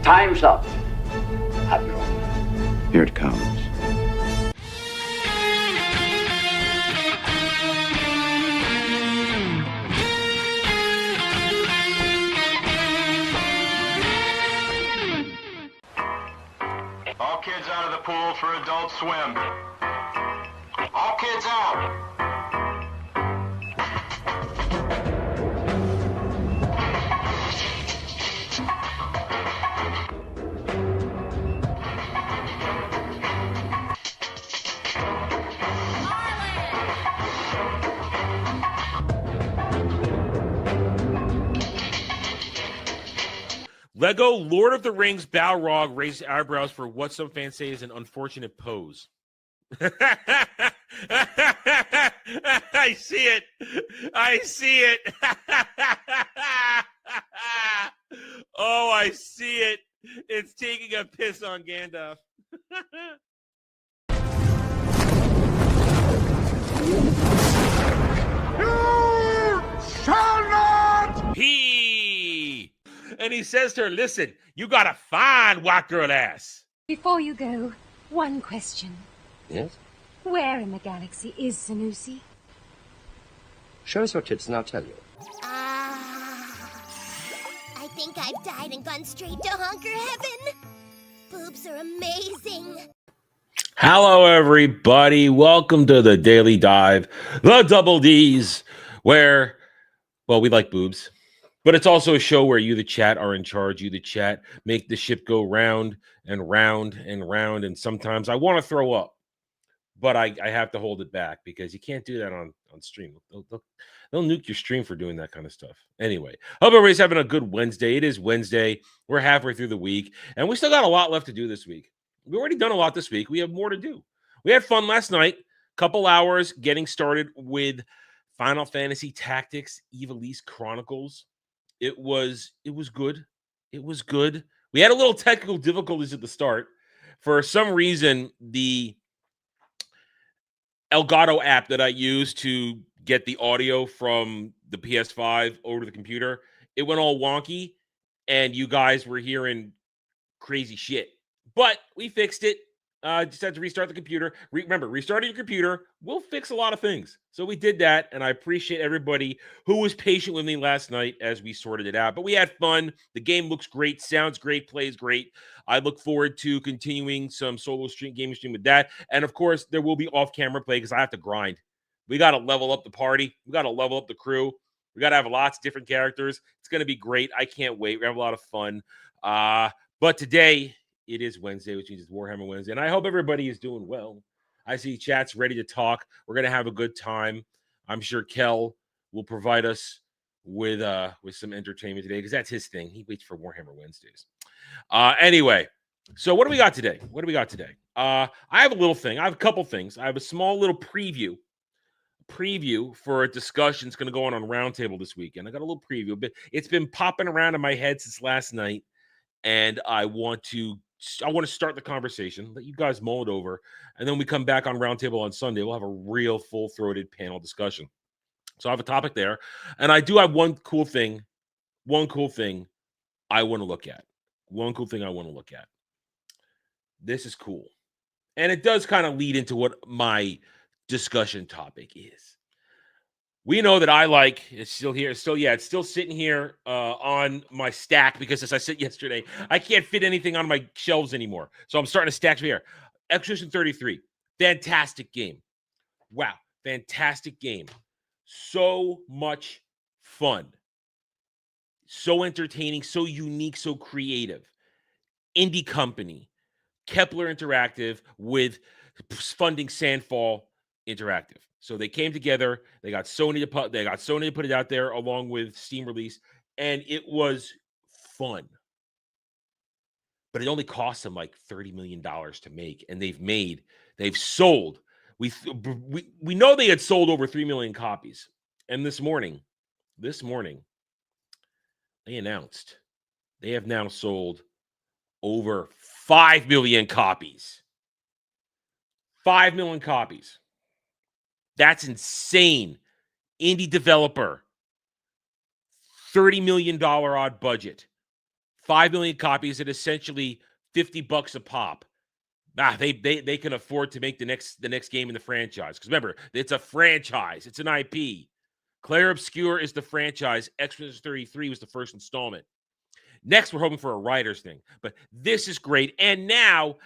Time's up, Admiral. Here it comes. All kids out of the pool for Adult Swim. All kids out. Lego Lord of the Rings Balrog raised eyebrows for what some fans say is an unfortunate pose. I see it. I see it. Oh, I see it. It's taking a piss on Gandalf. You shall not! And he says to her, listen, you got a fine white girl ass. Before you go, one question. Yes? Where in the galaxy is Sanusi? Show us your tits and I'll tell you. I think I've died and gone straight to honker heaven. Boobs are amazing. Hello, everybody. Welcome to the Daily Dive, the Double D's, where, well, we like boobs. But it's also a show where you, the chat, are in charge. You, the chat, make the ship go round and round and round. And sometimes I want to throw up, but I have to hold it back because you can't do that on stream. They'll nuke your stream for doing that kind of stuff. Anyway, hope everybody's having a good Wednesday. It is Wednesday. We're halfway through the week, and we still got a lot left to do this week. We've already done a lot this week. We have more to do. We had fun last night. Couple hours getting started with Final Fantasy Tactics Ivalice Chronicles. It was good. It was good. We had a little technical difficulties at the start. For some reason, the Elgato app that I use to get the audio from the PS5 over to the computer, it went all wonky, and you guys were hearing crazy shit. But we fixed it. Just had to restart the computer. Remember, restarting your computer will fix a lot of things. So we did that, and I appreciate everybody who was patient with me last night as we sorted it out. But we had fun. The game looks great, sounds great, plays great. I look forward to continuing some solo gaming stream with that. And, of course, there will be off-camera play because I have to grind. We got to level up the party. We got to level up the crew. We got to have lots of different characters. It's going to be great. I can't wait. We have a lot of fun. But today, it is Wednesday, which means it's Warhammer Wednesday, and I hope everybody is doing well. I see chat's ready to talk. We're going to have a good time. I'm sure Kel will provide us with some entertainment today because that's his thing. He waits for Warhammer Wednesdays. Anyway, so what do we got today? I have a little thing. I have a couple things. I have a small little preview for a discussion that's going to go on Roundtable this weekend. I got a little preview, but it's been popping around in my head since last night, and I want to start the conversation, let you guys mull it over, and then we come back on Roundtable on Sunday. We'll have a real full-throated panel discussion. So I have a topic there, and I do have one cool thing I want to look at. This is cool. And it does kind of lead into what my discussion topic is. We know that I like, it's still sitting here on my stack because, as I said yesterday, I can't fit anything on my shelves anymore. So I'm starting to stack here. Attribution 33, fantastic game. Wow, fantastic game. So much fun. So entertaining, so unique, so creative. Indie company, Kepler Interactive with funding Sandfall Interactive. So they came together. They got Sony to put it out there along with Steam release, and it was fun. But it only cost them like $30 million to make, and they've sold. We know they had sold over 3 million copies. And this morning, they announced they have now sold over 5 million copies. 5 million copies. That's insane. Indie developer, $30 million odd budget, 5 million copies at essentially $50 a pop. They can afford to make the next game in the franchise. Because remember, it's a franchise. It's an IP. Claire Obscure is the franchise. X-Men 33 was the first installment. Next, we're hoping for a writer's thing. But this is great. And now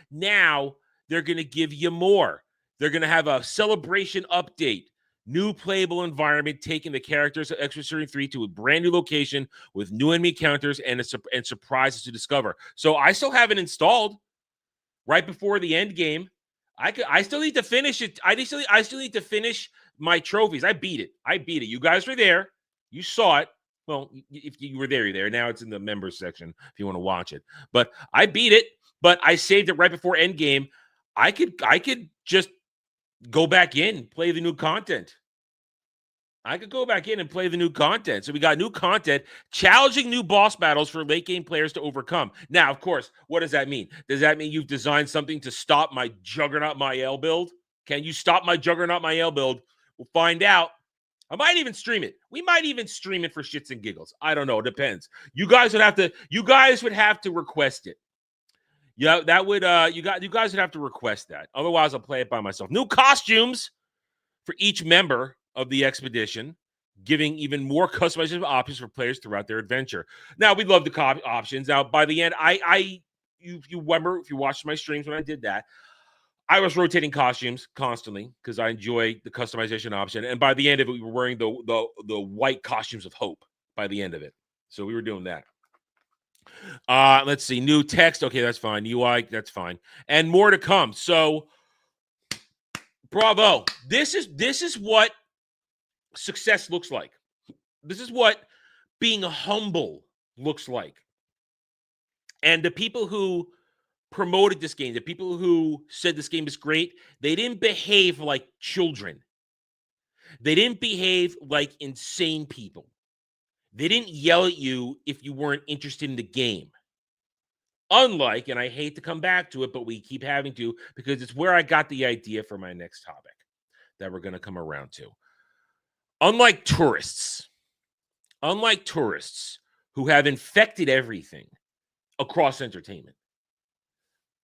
they're going to give you more. They're going to have a celebration update. New playable environment, taking the characters of X-Men 33 to a brand new location with new enemy encounters and surprises to discover. So I still have it installed right before the end game. I still need to finish it. I still need to finish my trophies. I beat it. You guys were there. You saw it. Well, if you were there, you're there. Now it's in the members section if you want to watch it. But I beat it, but I saved it right before end game. I could just go back in, play the new content. I could go back in and play the new content. So we got new content, challenging new boss battles for late game players to overcome. Now, of course, what does that mean? Does that mean you've designed something to stop my Juggernaut Mael build? Can you stop my Juggernaut Mael build? We'll find out. I might even stream it. We might even stream it for shits and giggles. I don't know. It depends. You guys would have to request it. Yeah, that would you guys would have to request that. Otherwise, I'll play it by myself. New costumes for each member of the expedition, giving even more customization options for players throughout their adventure. Now, we love the options. Now, by the end, you remember if you watched my streams when I did that, I was rotating costumes constantly because I enjoy the customization option. And by the end of it, we were wearing the white costumes of hope by the end of it. So we were doing that. Let's see. New text. Okay, that's fine. UI, that's fine. And more to come. So bravo. This is what success looks like. This is what being humble looks like. And the people who promoted this game, the people who said this game is great, they didn't behave like children. They didn't behave like insane people. They didn't yell at you if you weren't interested in the game. Unlike, and I hate to come back to it, but we keep having to because it's where I got the idea for my next topic that we're going to come around to. Unlike tourists who have infected everything across entertainment,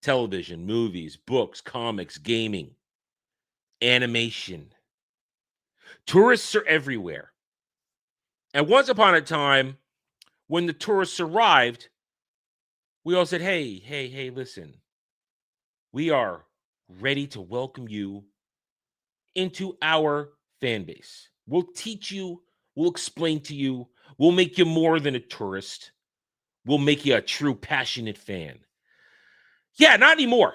television, movies, books, comics, gaming, animation, tourists are everywhere. And once upon a time, when the tourists arrived, we all said, hey, listen, we are ready to welcome you into our fan base. We'll teach you, we'll explain to you, we'll make you more than a tourist. We'll make you a true passionate fan. Yeah, not anymore.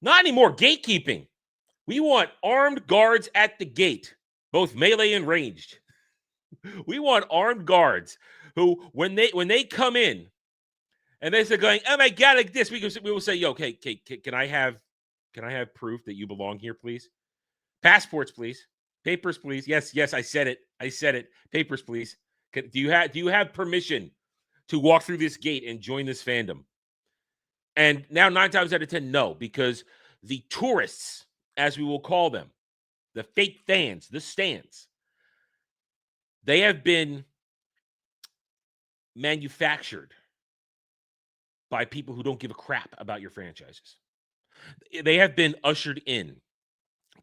Not anymore. Gatekeeping. We want armed guards at the gate, both melee and ranged. We want armed guards who, when they come in, and they start going, oh my God, like this, we will say, yo, okay, can I have proof that you belong here, please? Passports, please. Papers, please. Yes, I said it. Papers, please. Do you have permission to walk through this gate and join this fandom? And now 9 times out of 10, no, because the tourists, as we will call them, the fake fans, the stans, they have been manufactured by people who don't give a crap about your franchises. They have been ushered in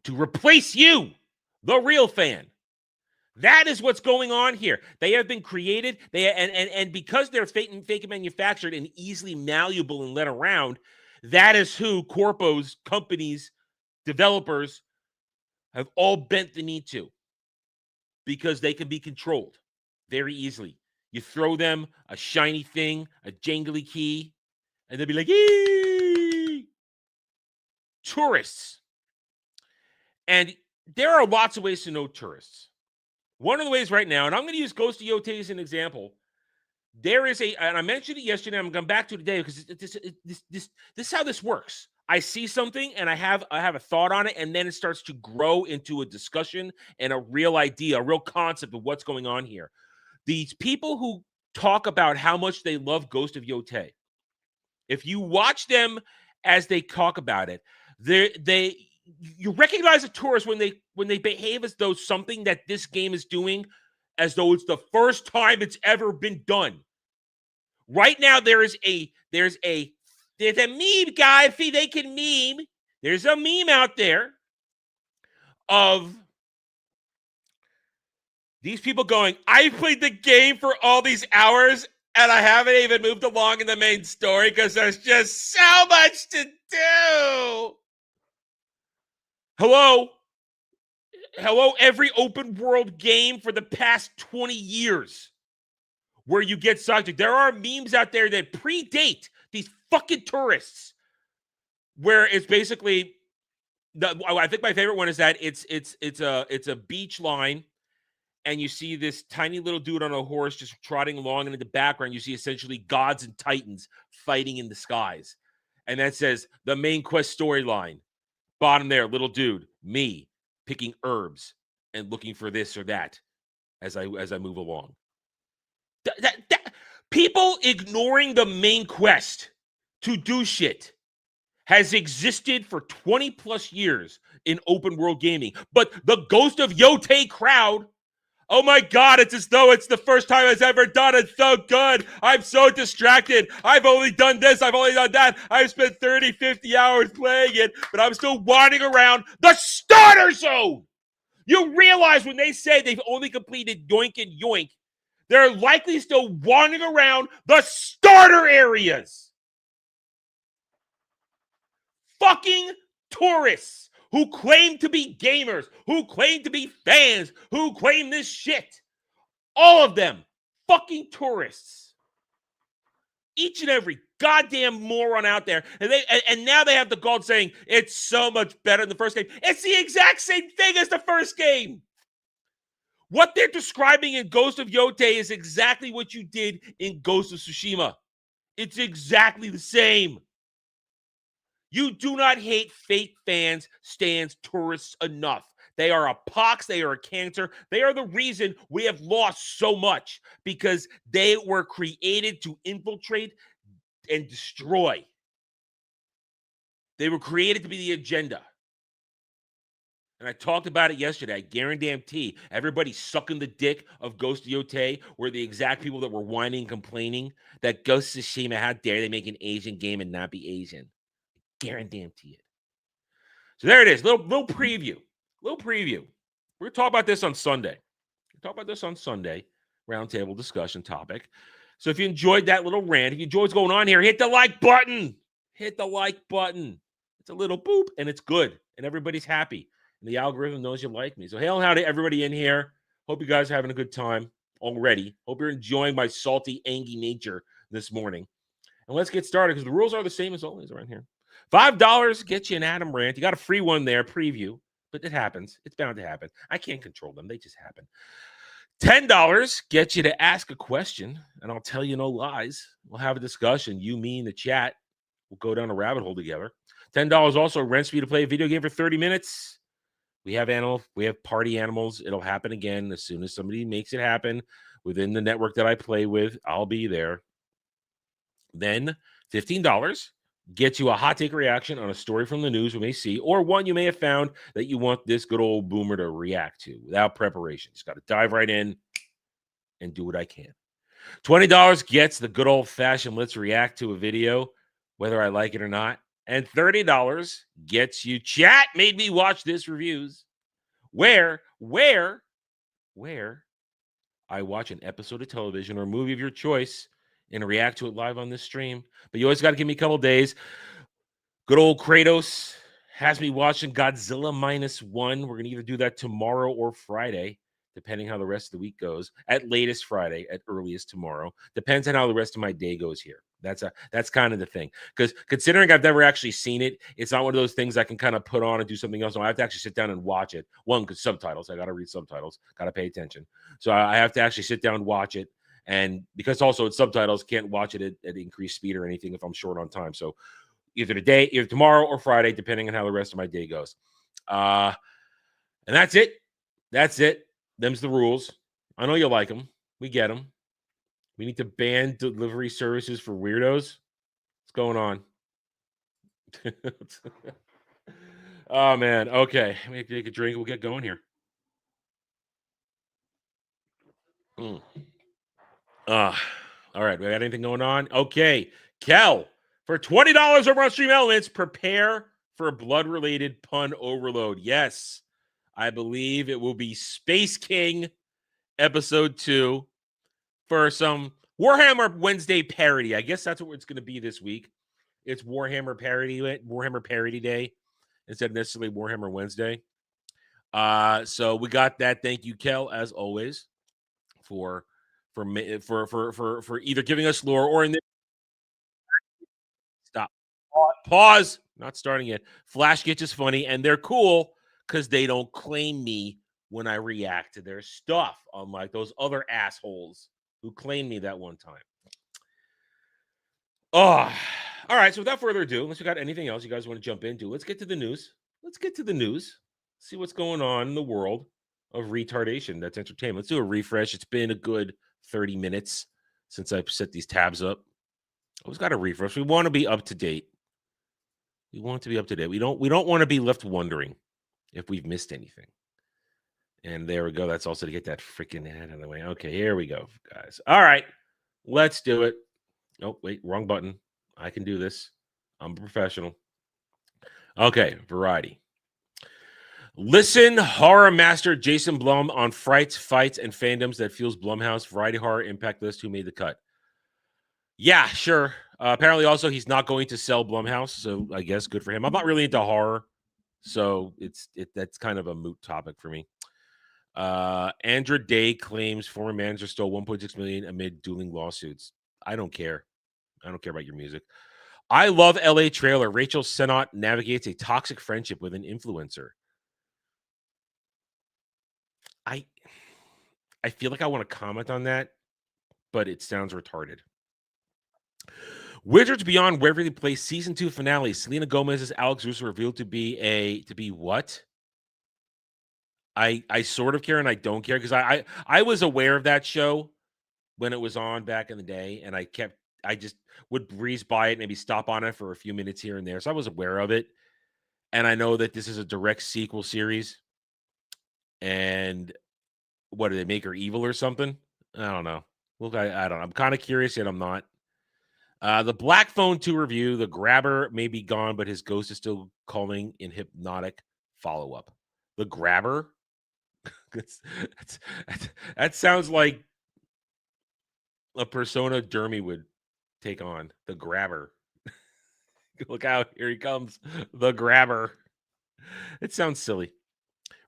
to replace you, the real fan. That is what's going on here. They have been created, and because they're fake and manufactured and easily malleable and led around, that is who corpos, companies, developers have all bent the knee to, because they can be controlled very easily. You throw them a shiny thing, a jangly key, and they'll be like, eee! Tourists. And there are lots of ways to know tourists. One of the ways right now, and I'm going to use Ghost of Yote as an example. There is and I mentioned it yesterday, I'm going back to it today because this is how this works. I see something and I have a thought on it, and then it starts to grow into a discussion and a real idea, a real concept of what's going on here. These people who talk about how much they love Ghost of Yote, if you watch them as they talk about it, you recognize a tourist when they behave as though something that this game is doing, as though it's the first time it's ever been done. Right now, there's a meme, guy. If they can meme, there's a meme out there of these people going, I played the game for all these hours and I haven't even moved along in the main story because there's just so much to do. Hello, every open world game for the past 20 years where you get sucked. There are memes out there that predate these fucking tourists where it's basically, I think my favorite one is that it's a beach line. And you see this tiny little dude on a horse just trotting along, and in the background, you see essentially gods and titans fighting in the skies. And that says the main quest storyline. Bottom there, little dude, me picking herbs and looking for this or that as I move along. People ignoring the main quest to do shit has existed for 20 plus years in open world gaming. But the Ghost of Yotei crowd, oh my God, it's as though it's the first time it's ever done. It's so good. I'm so distracted. I've only done this. I've only done that. I've spent 30, 50 hours playing it, but I'm still wandering around the starter zone. You realize when they say they've only completed Yoink and Yoink, they're likely still wandering around the starter areas. Fucking tourists who claim to be gamers, who claim to be fans, who claim this shit. All of them, fucking tourists. Each and every goddamn moron out there. And now they have the gold saying, it's so much better than the first game. It's the exact same thing as the first game. What they're describing in Ghost of Yotei is exactly what you did in Ghost of Tsushima. It's exactly the same. You do not hate fake fans, stands, tourists enough. They are a pox. They are a cancer. They are the reason we have lost so much because they were created to infiltrate and destroy. They were created to be the agenda. And I talked about it yesterday. I guarantee everybody sucking the dick of Ghost of Yotei were the exact people that were whining and complaining that Ghost of Tsushima, how dare they make an Asian game and not be Asian. Guarantee it. So there it is. Little preview. We're going to talk about this on Sunday. Roundtable discussion topic. So if you enjoyed that little rant, if you enjoyed what's going on here, hit the like button. It's a little boop, and it's good. And everybody's happy. And the algorithm knows you like me. So hail and howdy to everybody in here. Hope you guys are having a good time already. Hope you're enjoying my salty, angy nature this morning. And let's get started because the rules are the same as always around here. $5 gets you an Adam rant. You got a free one there, preview, but it happens. It's bound to happen. I can't control them. They just happen. $10 gets you to ask a question, and I'll tell you no lies. We'll have a discussion. You, me, in the chat. We'll go down a rabbit hole together. $10 also rents me to play a video game for 30 minutes. We have party animals. It'll happen again as soon as somebody makes it happen within the network that I play with. I'll be there. Then $15 gets you a hot take reaction on a story from the news we may see, or one you may have found that you want this good old boomer to react to without preparation. Just got to dive right in and do what I can. $20 gets the good old-fashioned let's react to a video, whether I like it or not. And $30 gets you chat made me watch this reviews, where I watch an episode of television or movie of your choice and react to it live on this stream. But you always got to give me a couple days. Good old Kratos has me watching Godzilla -1. We're going to either do that tomorrow or Friday, depending how the rest of the week goes. At latest Friday, at earliest tomorrow. Depends on how the rest of my day goes here. That's kind of the thing. Because considering I've never actually seen it, it's not one of those things I can kind of put on and do something else. No, I have to actually sit down and watch it. One, because subtitles. I got to read subtitles. Got to pay attention. So I have to actually sit down and watch it. And because also it's subtitles, can't watch it at increased speed or anything if I'm short on time. So either tomorrow or Friday, depending on how the rest of my day goes. And that's it. Them's the rules. I know you like them. We get them. We need to ban delivery services for weirdos. What's going on? Oh, man. Okay. Let me take a drink. We'll get going here. All right, we got anything going on? Okay, Kel, for $20 over on Stream Elements, prepare for a blood-related pun overload. Yes, I believe it will be Space King episode 2 for some Warhammer Wednesday parody. I guess that's what it's going to be this week. It's Warhammer parody day instead of necessarily Warhammer Wednesday. So we got that. Thank you, Kel, as always, for either giving us lore or in the stop. Pause. Not starting yet. Flash Gitch is funny, and they're cool because they don't claim me when I react to their stuff, unlike those other assholes who claimed me that one time. Oh, all right. So without further ado, unless you got anything else you guys want to jump into, let's get to the news. See what's going on in the world of retardation. That's entertainment. Let's do a refresh. It's been a good 30 minutes since I set these tabs up. Always got to refresh. We want to be up to date. We don't want to be left wondering if we've missed anything. And there we go. That's also to get that freaking ad out of the way. Okay, here we go, guys. All right, let's do it. Oh, wait, wrong button. I can do this. I'm a professional. Okay, variety. Listen, horror master Jason Blum on frights, fights, and fandoms that fuels Blumhouse variety horror impact list. Who made the cut? Yeah, sure. Apparently, also he's not going to sell Blumhouse, so I guess good for him. I'm not really into horror, so that's kind of a moot topic for me. Andra Day claims former manager stole $1.6 million amid dueling lawsuits. I don't care. I don't care about your music. I love LA trailer. Rachel Sennott navigates a toxic friendship with an influencer. I feel like I want to comment on that, but it sounds retarded. Wizards Beyond Waverly Place season 2 finale. Selena Gomez's Alex Russo revealed to be what? I sort of care and I don't care because I was aware of that show when it was on back in the day, and I just would breeze by it, maybe stop on it for a few minutes here and there. So I was aware of it. And I know that this is a direct sequel series. And what, do they make her evil or something? I don't know. Look, I don't know. I'm kind of curious, yet I'm not. The Black Phone 2 review. The grabber may be gone, but his ghost is still calling in hypnotic follow-up. The grabber? That sounds like a persona Dermy would take on. The grabber. Look out, here he comes. The grabber. It sounds silly.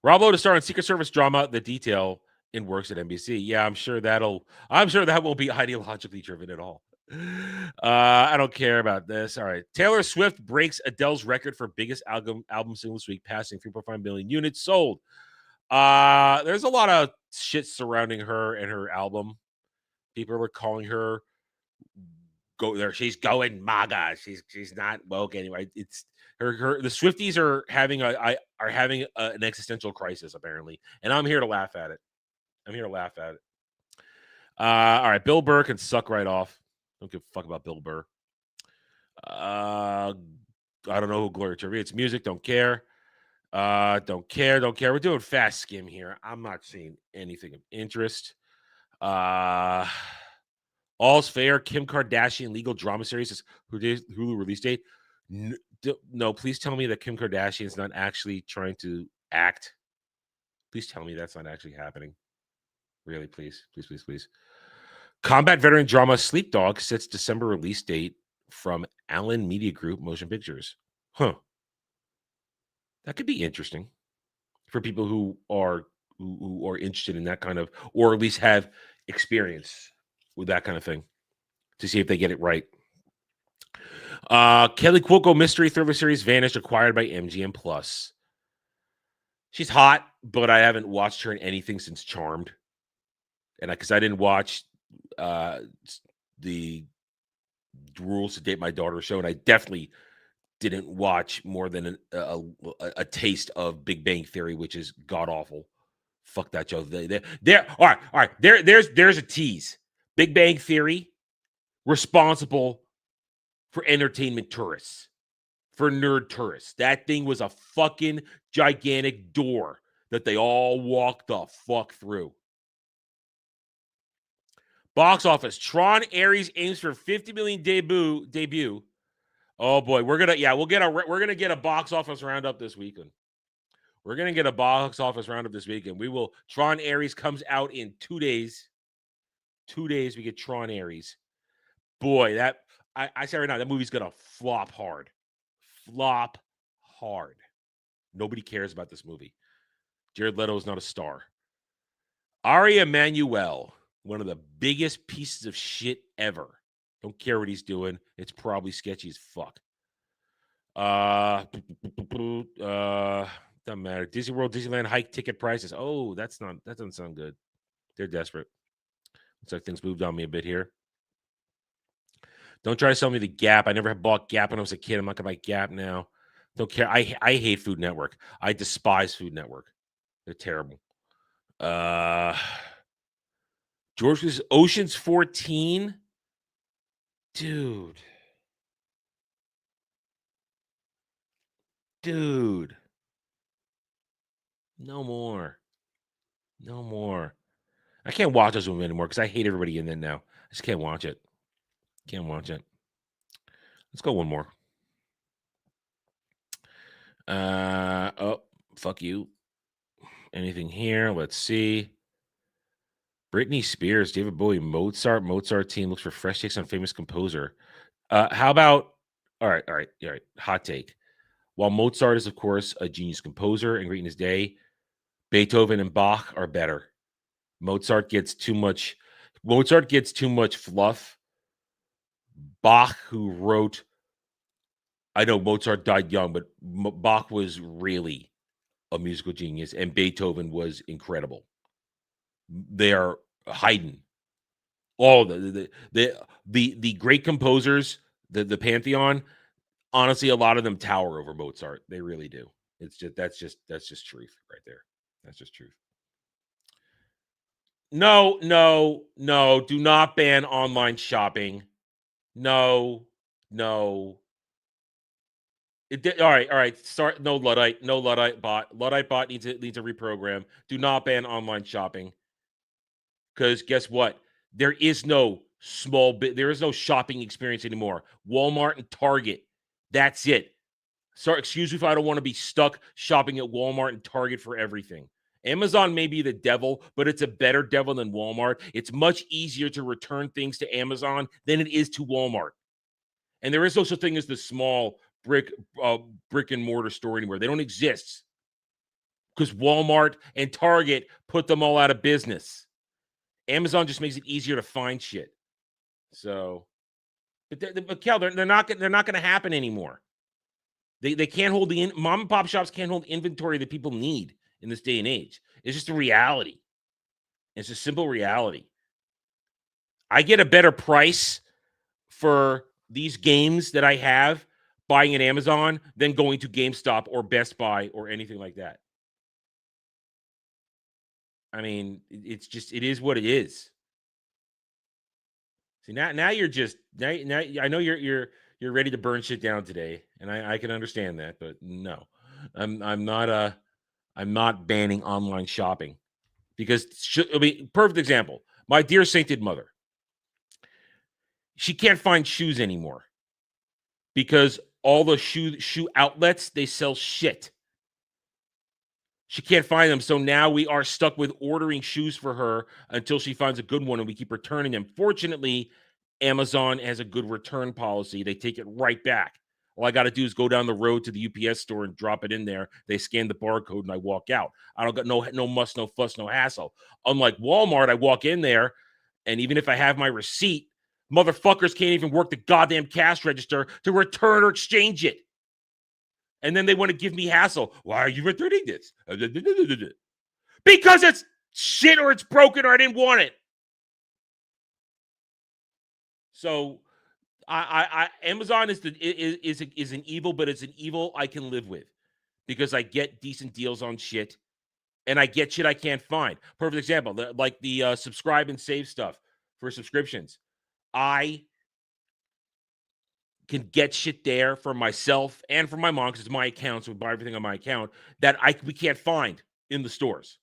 Rob Lowe to star in Secret Service drama The Detail in works at NBC. Yeah, I'm sure that won't be ideologically driven at all. I don't care about this. All right. Taylor Swift breaks Adele's record for biggest album single this week, passing 3.5 million units sold. There's a lot of shit surrounding her and her album. People are calling her go there. She's going MAGA. She's not woke anyway. It's her. The Swifties are having an existential crisis apparently, and I'm here to laugh at it. All right, Bill Burr can suck right off. Don't give a fuck about Bill Burr. I don't know who Gloria Trevi. It's music. Don't care. Don't care. We're doing fast skim here. I'm not seeing anything of interest. All's fair. Kim Kardashian legal drama series is Hulu release date. No, please tell me that Kim Kardashian is not actually trying to act. Please tell me that's not actually happening. Really, please. Combat veteran drama Sleep Dog sets December release date from Allen Media Group Motion Pictures. Huh. That could be interesting for people who are interested in that kind of, or at least have experience with that kind of thing, to see if they get it right. Kelly Cuoco mystery thriller series Vanished, acquired by MGM Plus. She's hot, but I haven't watched her in anything since Charmed, and because I didn't watch the Rules to Date My Daughter show, and I definitely didn't watch more than a taste of Big Bang Theory, which is god awful. Fuck that show. All right. There's a tease. Big Bang Theory, responsible for entertainment tourists, for nerd tourists. That thing was a fucking gigantic door that they all walked the fuck through. Box office. Tron Ares aims for 50 million debut. Oh boy, we're gonna get a box office roundup this weekend. We're gonna get a box office roundup this weekend. We will. Tron Ares comes out in 2 days. 2 days we get Tron Ares. Boy, that I say right now, that movie's gonna flop hard. Flop hard. Nobody cares about this movie. Jared Leto is not a star. Ari Emanuel, one of the biggest pieces of shit ever. Don't care what he's doing. It's probably sketchy as fuck. Doesn't matter. Disney World, Disneyland hike ticket prices. Oh, that doesn't sound good. They're desperate. Looks like things moved on me a bit here. Don't try to sell me the Gap. I never have bought Gap when I was a kid. I'm not gonna buy Gap now. Don't care. I hate Food Network. I despise Food Network. They're terrible. George's Ocean's 14. Dude. No more. I can't watch those movies anymore because I hate everybody in there now. I just can't watch it. Let's go one more. Oh, fuck you. Anything here? Let's see. Britney Spears, David Bowie, Mozart team looks for fresh takes on famous composer. How about all right. Hot take. While Mozart is, of course, a genius composer and great in his day, Beethoven and Bach are better. Mozart gets too much fluff. Bach, who wrote, I know Mozart died young, but Bach was really a musical genius, and Beethoven was incredible. They are Haydn. All the great composers, the pantheon. Honestly, a lot of them tower over Mozart. They really do. It's just that's just truth right there. That's just truth. No. Do not ban online shopping. No. All right. Start. No Luddite bot. Luddite bot needs a reprogram. Do not ban online shopping. Because guess what? There is no shopping experience anymore. Walmart and Target. That's it. Sorry, excuse me if I don't want to be stuck shopping at Walmart and Target for everything. Amazon may be the devil, but it's a better devil than Walmart. It's much easier to return things to Amazon than it is to Walmart. And there is no such thing as the small brick and mortar store anymore. They don't exist because Walmart and Target put them all out of business. Amazon just makes it easier to find shit. So, but Kel, they're not going to happen anymore. They can't hold mom and pop shops can't hold inventory that people need in this day and age. It's just a reality. It's a simple reality. I get a better price for these games that I have buying at Amazon than going to GameStop or Best Buy or anything like that. I mean, it is what it is. See, now you're just now I know you're ready to burn shit down today, and I can understand that, but no, I'm not banning online shopping because perfect example. My dear sainted mother, she can't find shoes anymore because all the shoe outlets, they sell shit. She can't find them, so now we are stuck with ordering shoes for her until she finds a good one, and we keep returning them. Fortunately, Amazon has a good return policy. They take it right back. All I got to do is go down the road to the UPS store and drop it in there. They scan the barcode, and I walk out. I don't got no muss, no fuss, no hassle. Unlike Walmart, I walk in there, and even if I have my receipt, motherfuckers can't even work the goddamn cash register to return or exchange it. And then they want to give me hassle. Why are you returning this? Because it's shit or it's broken or I didn't want it. So Amazon is an evil, but it's an evil I can live with because I get decent deals on shit and I get shit I can't find. Perfect example, like the subscribe and save stuff for subscriptions. I can get shit there for myself and for my mom because it's my account, so we buy everything on my account that we can't find in the stores.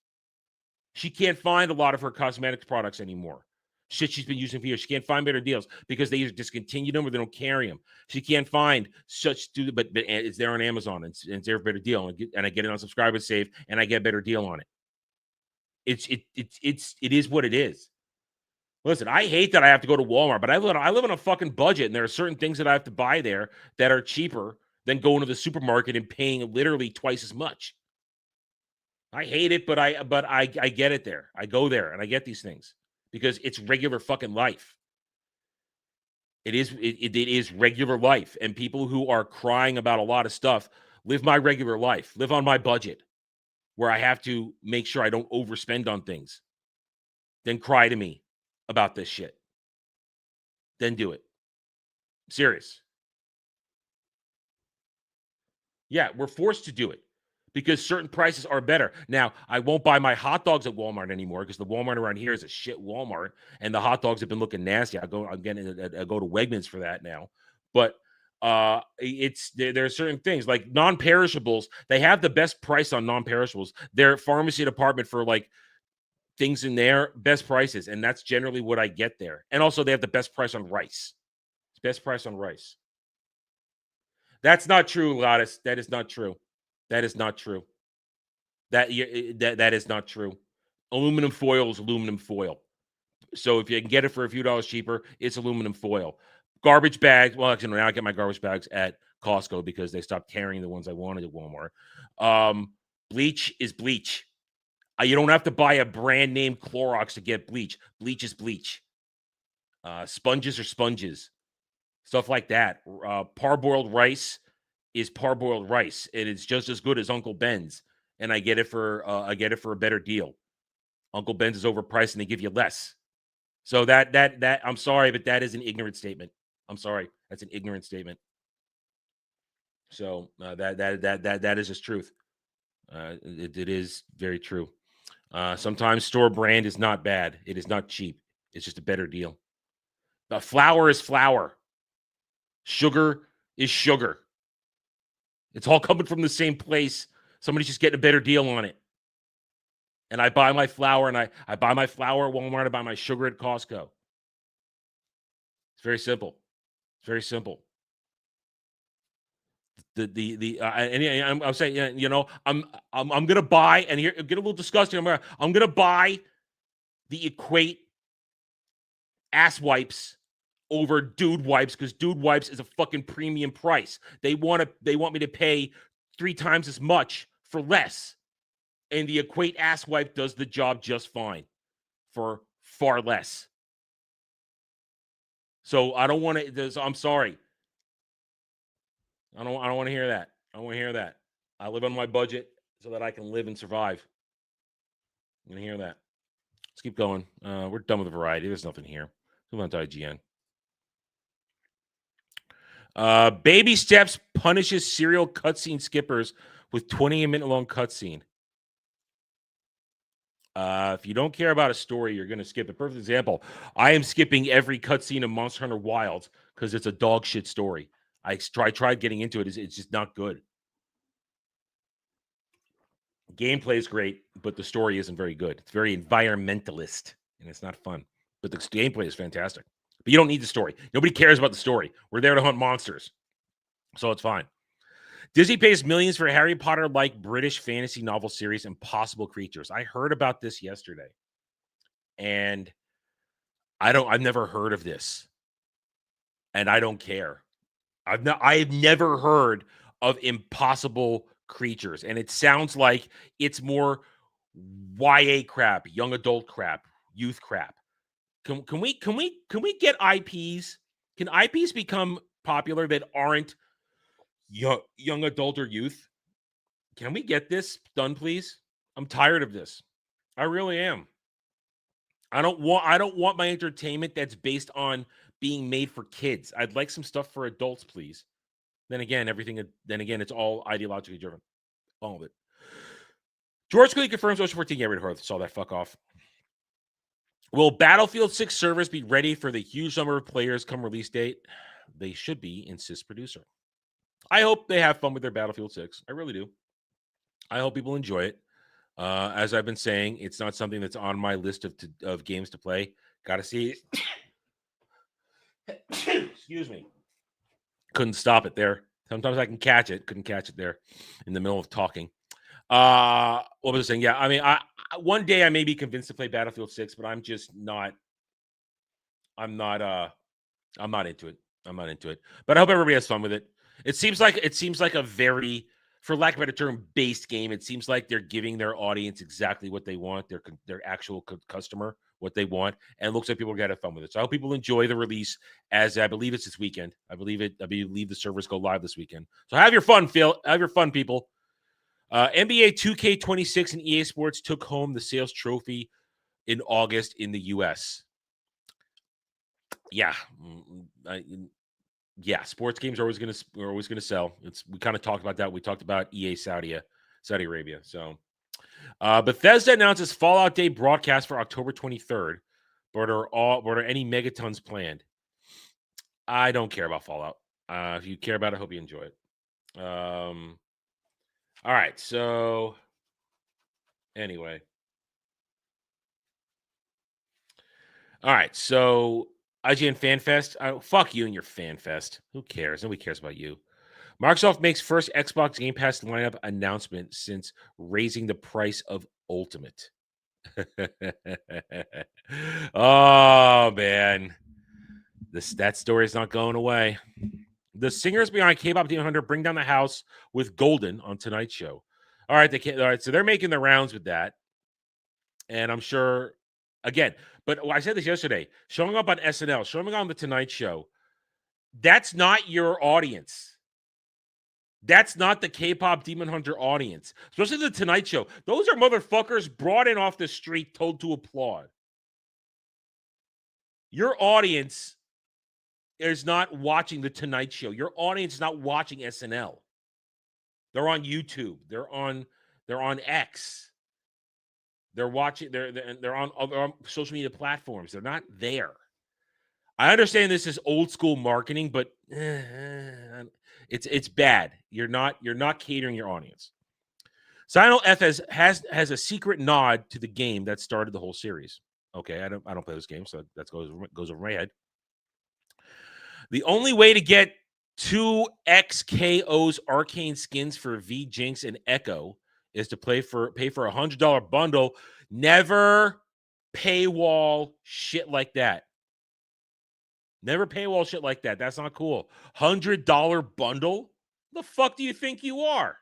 She can't find a lot of her cosmetics products anymore. Shit she's been using for years. She can't find better deals because they either discontinue them or they don't carry them. She can't find such, but it's there on Amazon and it's there for a better deal. And I get it on Subscribe and Save, and I get a better deal on it. It is what it is. Listen, I hate that I have to go to Walmart, but I live on a fucking budget, and there are certain things that I have to buy there that are cheaper than going to the supermarket and paying literally twice as much. I hate it, but I get it there. I go there and I get these things because it's regular fucking life. It is regular life, and people who are crying about a lot of stuff live my regular life, live on my budget, where I have to make sure I don't overspend on things. Then cry to me about this shit. Then do it. Serious. Yeah, we're forced to do it because certain prices are better. Now, I won't buy my hot dogs at Walmart anymore because the Walmart around here is a shit Walmart, and the hot dogs have been looking nasty. I go to Wegmans for that now. But there are certain things like non-perishables. They have the best price on non-perishables. Their pharmacy department for like things in there, best prices, and that's generally what I get there. And also, they have the best price on rice. Best price on rice. That's not true, Lattice. That is not true. That is not true. That is not true. Aluminum foil is aluminum foil. So if you can get it for a few dollars cheaper, it's aluminum foil. Garbage bags. Well, actually, now I get my garbage bags at Costco because they stopped carrying the ones I wanted at Walmart. Bleach is bleach. You don't have to buy a brand name Clorox to get bleach. Bleach is bleach. Sponges are sponges. Stuff like that. Parboiled rice is parboiled rice. It is just as good as Uncle Ben's, and I get it for a better deal. Uncle Ben's is overpriced, and they give you less. So that I'm sorry, but that is an ignorant statement. I'm sorry, that's an ignorant statement. So that is just truth. It is very true. Sometimes store brand is not bad. It is not cheap. It's just a better deal. Flour is flour. Sugar is sugar. It's all coming from the same place. Somebody's just getting a better deal on it. And I buy my flour, and I buy my flour at Walmart. I buy my sugar at Costco. It's very simple. It's very simple. I'm saying, you know, I'm gonna buy, and here get a little disgusting. I'm gonna buy the Equate ass wipes over Dude Wipes because Dude Wipes is a fucking premium price. They want me to pay 3 times as much for less. And the Equate ass wipe does the job just fine for far less. So I don't want to. I'm sorry. I don't want to hear that. I don't want to hear that. I live on my budget so that I can live and survive. I'm gonna hear that. Let's keep going. We're done with the variety. There's nothing here. Move on to IGN. Baby Steps punishes serial cutscene skippers with 20-minute long cutscene. If you don't care about a story, you're going to skip it. Perfect example. I am skipping every cutscene of Monster Hunter Wilds because it's a dog shit story. I tried getting into it. It's just not good. Gameplay is great, but the story isn't very good. It's very environmentalist, and it's not fun. But the gameplay is fantastic. But you don't need the story. Nobody cares about the story. We're there to hunt monsters. So it's fine. Disney pays millions for a Harry Potter-like British fantasy novel series, Impossible Creatures. I heard about this yesterday. And I've never heard of this. And I don't care. I've never heard of Impossible Creatures. And it sounds like it's more YA crap, young adult crap, youth crap. Can we get IPs? Can IPs become popular that aren't young adult or youth? Can we get this done, please? I'm tired of this. I really am. I don't want my entertainment that's based on being made for kids. I'd like some stuff for adults, please. Then again, it's all ideologically driven. All of it. George Clooney confirms Ocean 14. Get rid of her. Saw that fuck off. Will Battlefield 6 servers be ready for the huge number of players come release date? They should be, insists producer. I hope they have fun with their Battlefield 6. I really do. I hope people enjoy it. As I've been saying, it's not something that's on my list of games to play Gotta see. Excuse me. Couldn't stop it there. Sometimes I can catch it. Couldn't catch it there in the middle of talking. What was I saying? Yeah, I mean, I one day I may be convinced to play Battlefield 6, but I'm just not. I'm not into it. I'm not into it. But I hope everybody has fun with it. It seems like a very, for lack of a better term, based game. It seems like they're giving their audience exactly what they want, their actual customer what they want, and it looks like people are gonna have fun with it. So I hope people enjoy the release, as I believe it's this weekend. I believe the servers go live this weekend. So have your fun, Phil. Have your fun, people. NBA 2K26 and EA Sports took home the sales trophy in August in the U.S. Yeah, sports games are always gonna sell. We kind of talked about that. We talked about EA Saudi Arabia. So, Bethesda announces Fallout Day broadcast for October 23rd. But are any megatons planned? I don't care about Fallout. If you care about it, I hope you enjoy it. All right. So, anyway. All right. So, IGN FanFest. Fuck you and your FanFest. Who cares? Nobody cares about you. Microsoft makes first Xbox Game Pass lineup announcement since raising the price of Ultimate. Oh, man. That story is not going away. The singers behind K-pop Demon Hunter bring down the house with Golden on Tonight Show. All right, so they're making the rounds with that. And I'm sure, again, but I said this yesterday, showing up on SNL, showing up on the Tonight Show, that's not your audience. That's not the K-pop Demon Hunter audience, especially the Tonight Show. Those are motherfuckers brought in off the street, told to applaud. Your audience is not watching the Tonight Show. Your audience is not watching SNL. They're on YouTube. They're on X. They're watching. They're on social media platforms. They're not there. I understand this is old school marketing, but it's bad. You're not catering your audience. Sinal F has a secret nod to the game that started the whole series. Okay, I don't play this game, so that goes over my head. The only way to get 2 XKO's arcane skins for V Jinx and Echo is to pay for a $100 bundle. Never paywall shit like that. Never paywall shit like that. That's not cool. $100 bundle? The fuck do you think you are?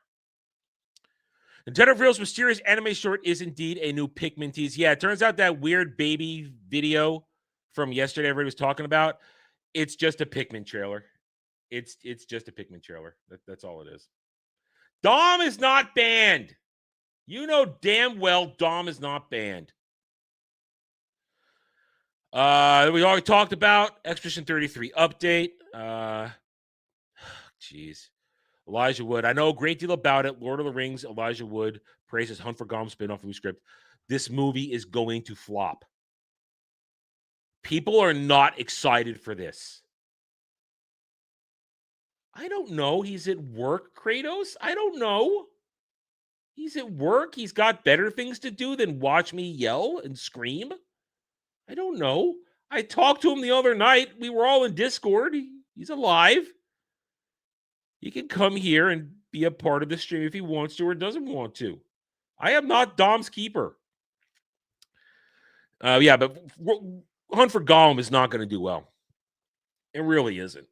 Nintendo Reveals mysterious anime short is indeed a new Pikmin tease. Yeah, it turns out that weird baby video from yesterday everybody was talking about, it's just a Pikmin trailer. It's just a Pikmin trailer. That's all it is. Dom is not banned. You know damn well Dom is not banned. We already talked about Expedition 33 update. Jeez. Elijah Wood. I know a great deal about it. Lord of the Rings, Elijah Wood praises Hunt for Gollum spin-off movie script. This movie is going to flop. People are not excited for this. I don't know. He's at work, Kratos? I don't know. He's at work. He's got better things to do than watch me yell and scream. I don't know. I talked to him the other night. We were all in Discord. He's alive. He can come here and be a part of the stream if he wants to or doesn't want to. I am not Dom's keeper. But Hunt for Gollum is not going to do well. It really isn't.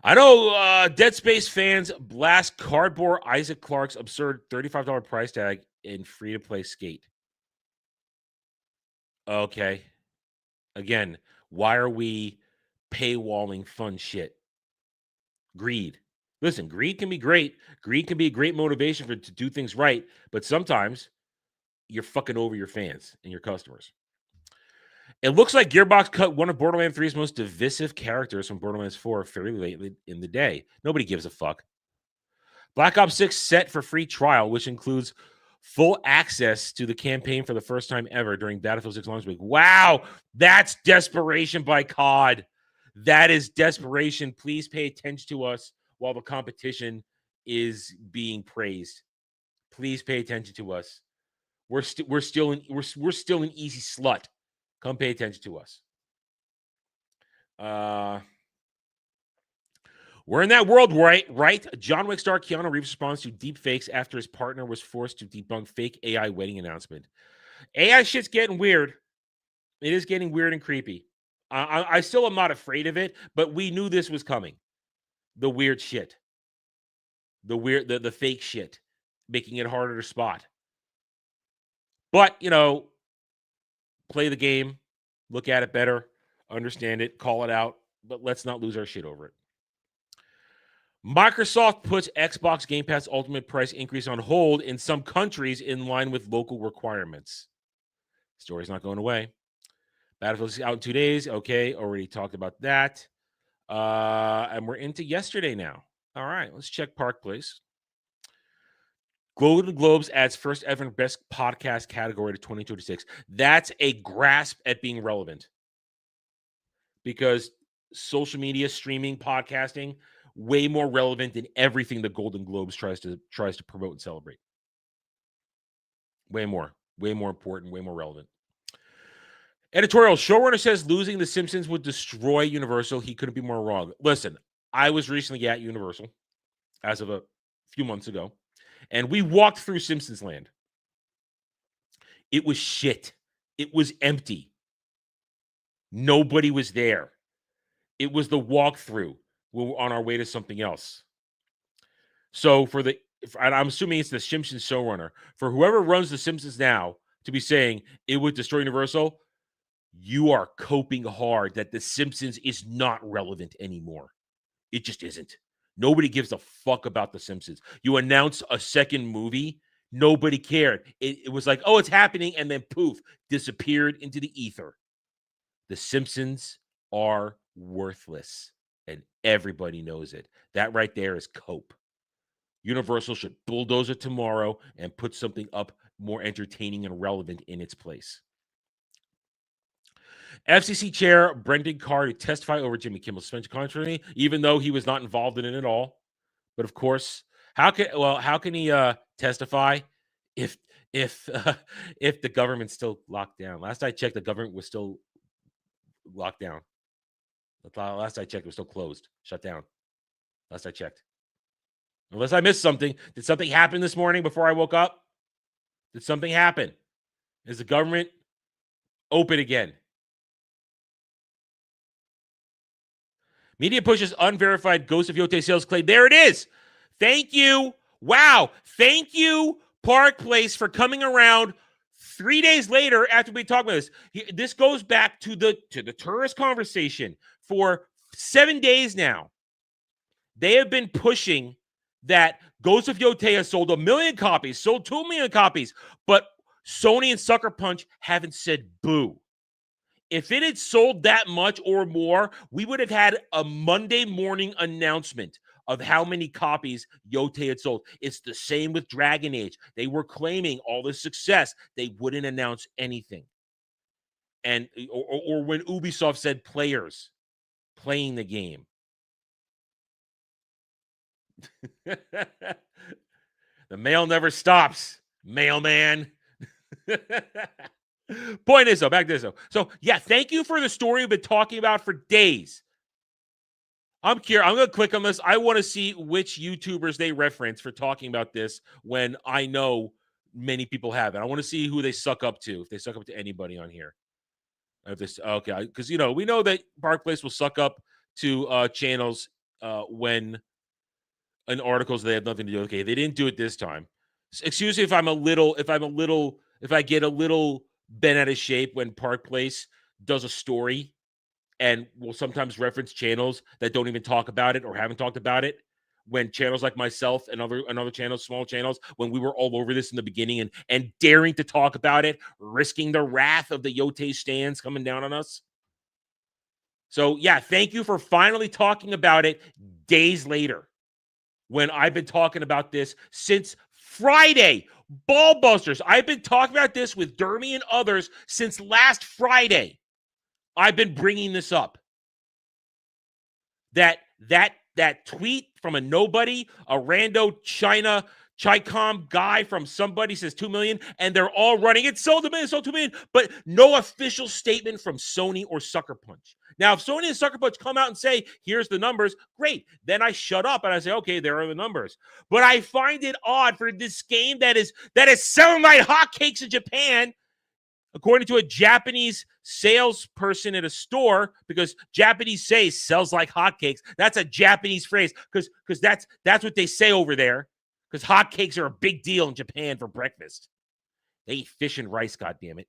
I know Dead Space fans blast cardboard Isaac Clarke's absurd $35 price tag in free-to-play Skate. Okay. Again, why are we paywalling fun shit? Greed. Listen, greed can be great. Greed can be a great motivation to do things right, but sometimes you're fucking over your fans and your customers. It looks like Gearbox cut one of Borderlands 3's most divisive characters from Borderlands 4 fairly late in the day. Nobody gives a fuck. Black Ops 6 set for free trial, which includes full access to the campaign for the first time ever during Battlefield 6 launch week. Wow, that's desperation by COD. That is desperation. Please pay attention to us while the competition is being praised. Please pay attention to us. We're still an easy slut Come pay attention to us. We're in that world, right? John Wick star Keanu Reeves responds to deep fakes after his partner was forced to debunk fake AI wedding announcement. AI shit's getting weird. It is getting weird and creepy. I still am not afraid of it, but we knew this was coming. The weird shit. The fake shit, making it harder to spot. But, play the game, look at it better, understand it, call it out, but let's not lose our shit over it. Microsoft puts Xbox Game Pass Ultimate price increase on hold in some countries in line with local requirements. Story's not going away. Battlefield's out in 2 days. Okay, already talked about that. And we're into yesterday now. All right, let's check Park Place. Golden Globes adds first ever best podcast category to 2026. That's a grasp at being relevant. Because social media, streaming, podcasting, way more relevant than everything the Golden Globes tries to promote and celebrate. Way more important, way more relevant. Editorial, showrunner says losing The Simpsons would destroy Universal. He couldn't be more wrong. Listen, I was recently at Universal as of a few months ago, and we walked through Simpsons Land. It was shit. It was empty. Nobody was there. It was the walkthrough. We were on our way to something else. So and I'm assuming it's the Simpsons showrunner. For whoever runs The Simpsons now to be saying it would destroy Universal, you are coping hard that The Simpsons is not relevant anymore. It just isn't. Nobody gives a fuck about The Simpsons. You announce a second movie, nobody cared. It was like, oh, it's happening, and then poof, disappeared into the ether. The Simpsons are worthless, and everybody knows it. That right there is cope. Universal should bulldoze it tomorrow and put something up more entertaining and relevant in its place. FCC Chair Brendan Carr to testify over Jimmy Kimmel's suspension controversy, even though he was not involved in it at all. But of course, how can he testify if the government's still locked down? Last I checked, the government was still locked down. Last I checked, it was still closed, shut down. Last I checked. Unless I missed something. Did something happen this morning before I woke up? Did something happen? Is the government open again? Media pushes unverified Ghost of Yote sales claim. There it is. Thank you. Wow. Thank you, Park Place, for coming around 3 days later after we talked about this. This goes back to the tourist conversation for 7 days now. They have been pushing that Ghost of Yote has sold 1 million copies, sold 2 million copies, but Sony and Sucker Punch haven't said boo. If it had sold that much or more, we would have had a Monday morning announcement of how many copies Yote had sold. It's the same with Dragon Age. They were claiming all the success. They wouldn't announce anything. And or when Ubisoft said players playing the game. The mail never stops, mailman. Point is, though, back to this, though. So, yeah, thank you for the story we've been talking about for days. I'm curious. I'm going to click on this. I want to see which YouTubers they reference for talking about this when I know many people have it. I want to see who they suck up to, if they suck up to anybody on here. Okay, because, we know that Park Place will suck up to channels when in articles they have nothing to do. Okay, they didn't do it this time. Excuse me if I get a little bent out of shape when Park Place does a story and will sometimes reference channels that don't even talk about it or haven't talked about it. When channels like myself and other channels, small channels, when we were all over this in the beginning and daring to talk about it, risking the wrath of the Yote stands coming down on us. So, yeah, thank you for finally talking about it days later when I've been talking about this since Friday. Ballbusters. I've been talking about this with Dermy and others since last Friday. I've been bringing this up. That tweet from a nobody, a rando China Chi-Com guy from somebody says 2 million, and they're all running. It sold 1 million, sold 2 million, but no official statement from Sony or Sucker Punch. Now, if Sony and Sucker Punch come out and say, here's the numbers, great. Then I shut up and I say, okay, there are the numbers. But I find it odd for this game that is selling like hotcakes in Japan, according to a Japanese salesperson at a store, because Japanese say sells like hotcakes. That's a Japanese phrase because that's what they say over there. Because hotcakes are a big deal in Japan for breakfast. They eat fish and rice, goddammit.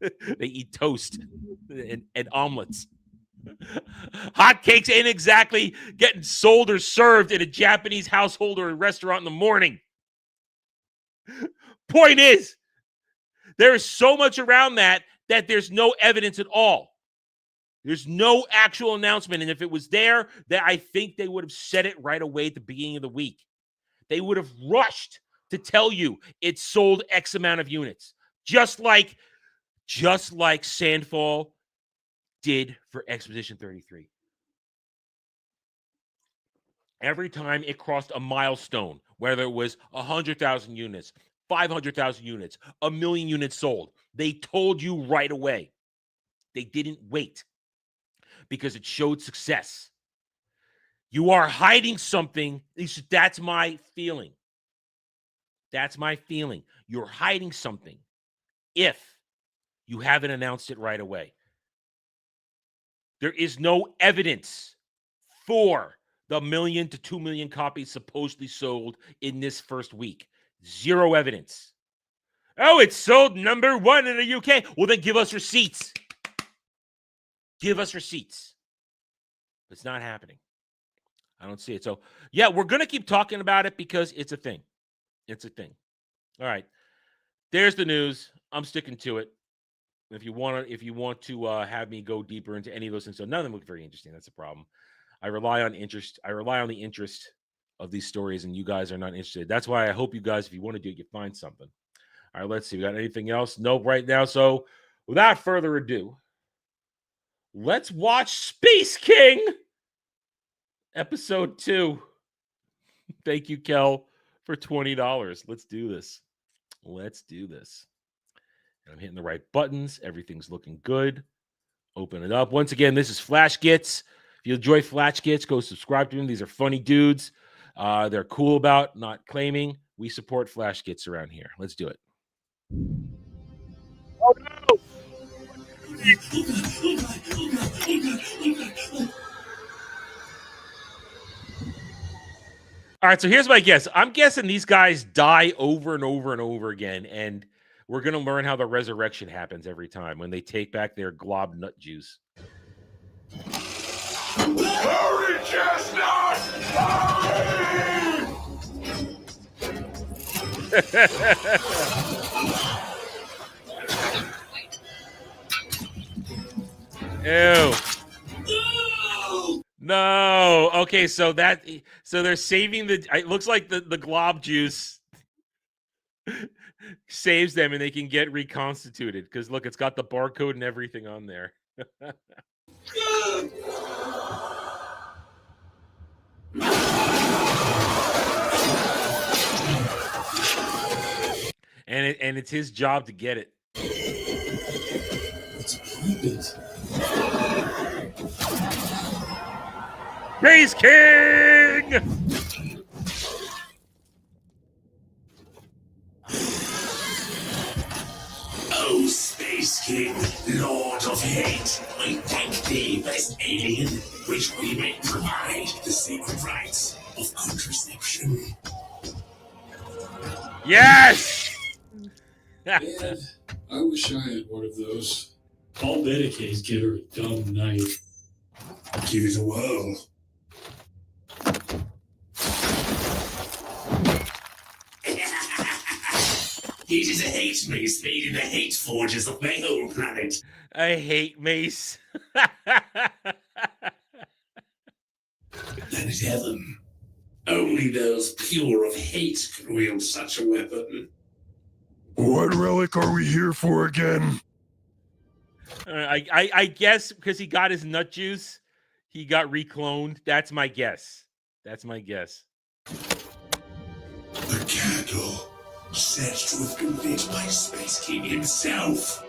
They eat toast and omelets. Hotcakes ain't exactly getting sold or served in a Japanese household or a restaurant in the morning. Point is, there is so much around that there's no evidence at all. There's no actual announcement. And if it was there, that I think they would have said it right away at the beginning of the week. They would have rushed to tell you it sold X amount of units. Just like Sandfall did for Expedition 33. Every time it crossed a milestone, whether it was 100,000 units, 500,000 units, 1 million units sold, they told you right away. They didn't wait because it showed success. You are hiding something. That's my feeling. That's my feeling. You're hiding something if you haven't announced it right away. There is no evidence for the 1 million to 2 million copies supposedly sold in this first week. Zero evidence. Oh, it sold number 1 in the UK. Well, then give us receipts. Give us receipts. It's not happening. I don't see it. So, yeah, we're going to keep talking about it because it's a thing. It's a thing. All right. There's the news. I'm sticking to it. If you want to have me go deeper into any of those things, so none of them look very interesting. That's the problem. I rely on interest. I rely on the interest of these stories, and you guys are not interested. That's why I hope you guys, if you want to do it, you find something. All right, let's see. We got anything else? Nope, right now. So, without further ado, let's watch Space King Episode 2. Thank you, Kel, for $20. Let's do this. Let's do this. I'm hitting the right buttons. Everything's looking good. Open it up. Once again, this is Flash Gits. If you enjoy Flash Gits, go subscribe to them. These are funny dudes. They're cool about not claiming. We support Flash Gits around here. Let's do it. Oh, no! All right, so here's my guess. I'm guessing these guys die over and over and over again, and we're going to learn how the resurrection happens every time when they take back their glob nut juice. Hurry, Chestnut! Hurry! Ew. No. Okay, so they're saving the. It looks like the glob juice saves them, and they can get reconstituted. Because look, it's got the barcode and everything on there. And it's his job to get it. Space King! Oh, Space King, Lord of Hate, I thank thee, best alien, which we may provide the sacred rites of contraception. Yes! Man, I wish I had one of those. I'll dedicate get her a dumb knife. Give it a whirl. It is a hate mace made in the hate forges of my whole planet. I hate mace. Planet Heaven. Only those pure of hate can wield such a weapon. What relic are we here for again? I guess because he got his nut juice, he got recloned. That's my guess. That's my guess. said to have been lit by Space King himself.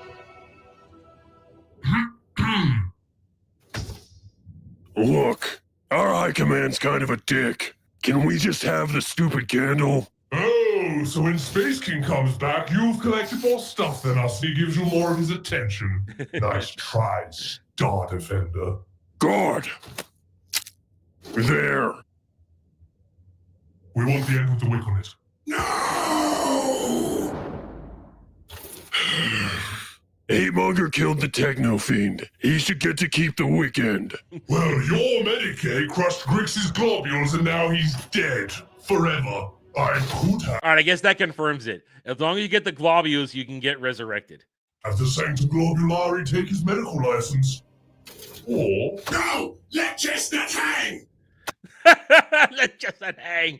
Look, our high command's kind of a dick. Can we just have the stupid candle? Oh, so when Space King comes back, you've collected more stuff than us, and he gives you more of his attention. Nice try, Star Defender. God! There. We want the end with the wick on it. No! Hatemonger killed the Techno Fiend. He should get to keep the wick end. Well, your Medicaid crushed Grix's globules, and now he's dead. Forever. I could have. All right, I guess that confirms it. As long as you get the globules, you can get resurrected. Have the Sanctum Globulari take his medical license. Or... No! Let Chestnut hang! Let Chestnut hang.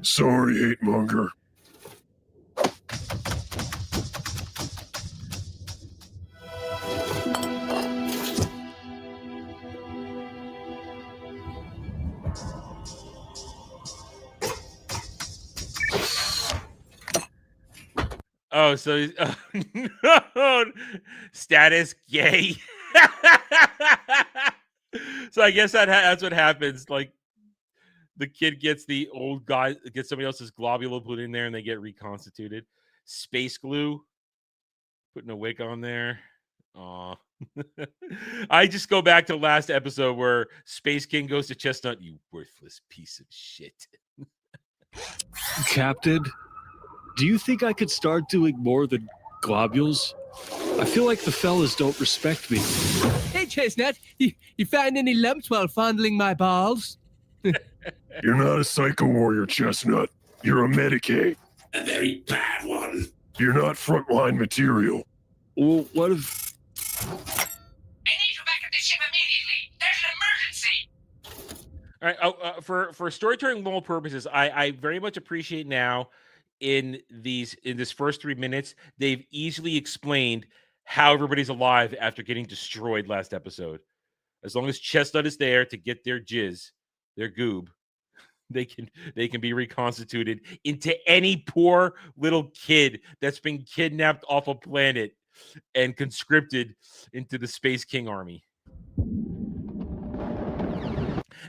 Sorry, Hatemonger. Oh, so no. Status gay. So I guess that's what happens. Like the kid gets the old guy, gets somebody else's globule put in there, and they get reconstituted. Space glue, putting a wig on there. Aw. I just go back to last episode where Space King goes to Chestnut. You worthless piece of shit. Captain, do you think I could start doing more than globules? I feel like the fellas don't respect me. Hey, Chestnut, you find any lumps while fondling my balls? You're not a Psycho Warrior, Chestnut. You're a Medicaid. A very bad one. You're not frontline material. Well, what if... I need you back at the ship immediately. There's an emergency. All right. For storytelling level purposes, I very much appreciate now in this first 3 minutes they've easily explained how everybody's alive after getting destroyed last episode. As long as Chestnut is there to get their jizz, their goob, they can be reconstituted into any poor little kid that's been kidnapped off a planet and conscripted into the Space King army.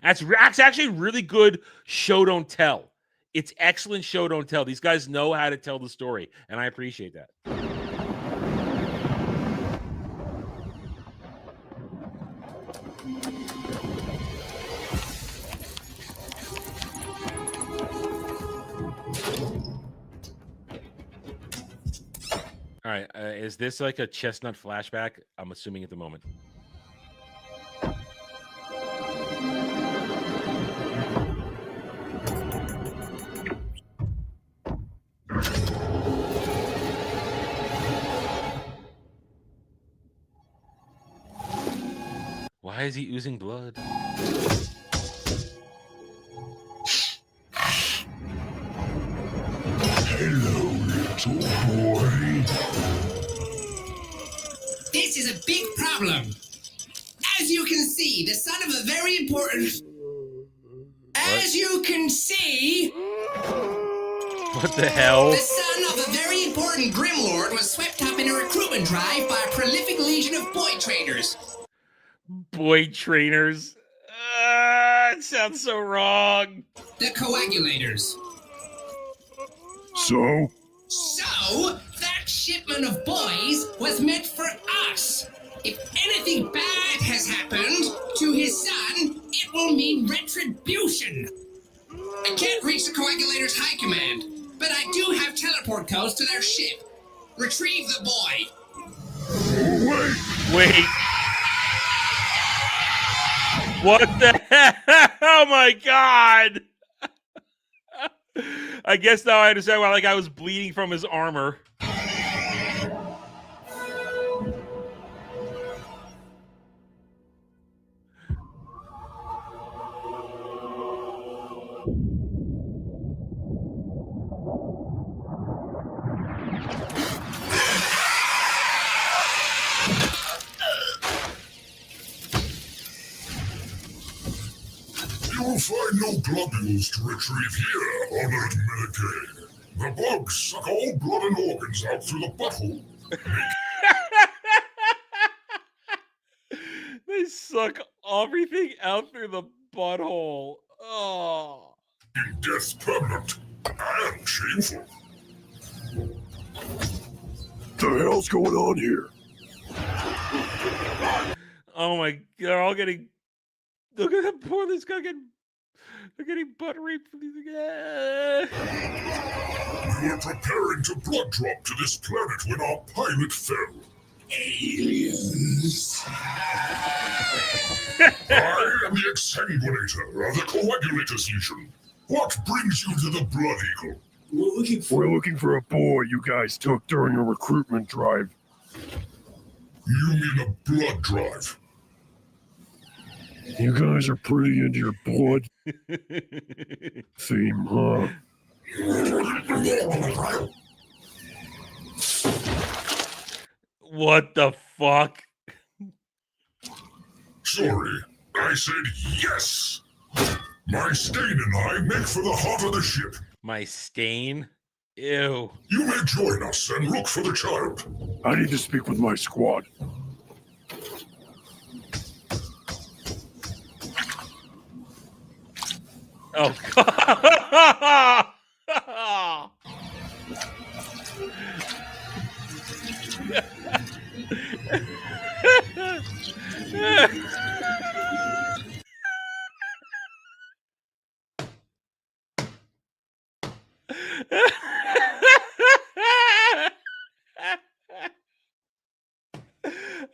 That's actually really good show don't tell. It's excellent show don't tell. These guys know how to tell the story, and I appreciate that. All right, is this like a Chestnut flashback? I'm assuming at the moment. Why is he oozing blood? Hello, little boy. This is a big problem. As you can see, the son of a very important... As you can see... What the hell? The son of a very important Grimlord was swept up in a recruitment drive by a prolific legion of boy trainers. Boy trainers. It sounds so wrong. The coagulators. So? So, that shipment of boys was meant for us. If anything bad has happened to his son, it will mean retribution. I can't reach the coagulators' high command, but I do have teleport codes to their ship. Retrieve the boy. Wait. What the hell? Oh my god! I guess now I understand why that guy was bleeding from his armor. You will find no globules to retrieve here, Honored Medicaid. The bugs suck all blood and organs out through the butthole. They suck everything out through the butthole. Oh. Making death permanent and shameful. The hell's going on here? Oh my! They're all getting. Look at that poor. This guy getting. They're getting butt raped from these. We were preparing to blood drop to this planet when our pilot fell. Aliens. I am the exsanguinator of the coagulator solution. What brings you to the Blood Eagle? We're looking for a boy you guys took during a recruitment drive. You mean a blood drive? You guys are pretty into your blood theme, huh? What the fuck? Sorry, I said yes. My stain and I make for the heart of the ship. My stain? Ew. You may join us and look for the child. I need to speak with my squad. Oh, God.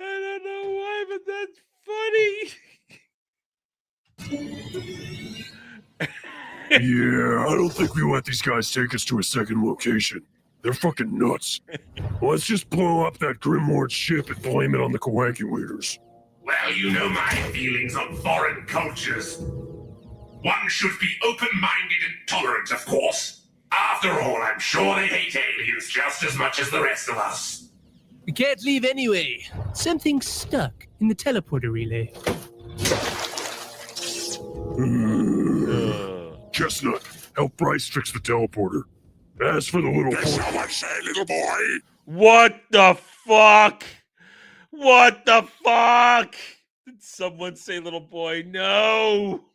I don't know why, but that's funny. Yeah, I don't think we let these guys take us to a second location. They're fucking nuts. Let's just blow up that Grimoire ship and blame it on the coagulators. Well, you know my feelings on foreign cultures. One should be open-minded and tolerant, of course. After all, I'm sure they hate aliens just as much as the rest of us. We can't leave anyway. Something's stuck in the teleporter relay. Chestnut, help Bryce fix the teleporter. As for the little boy... Someone say, little boy? What the fuck? What the fuck? Did someone say little boy? No.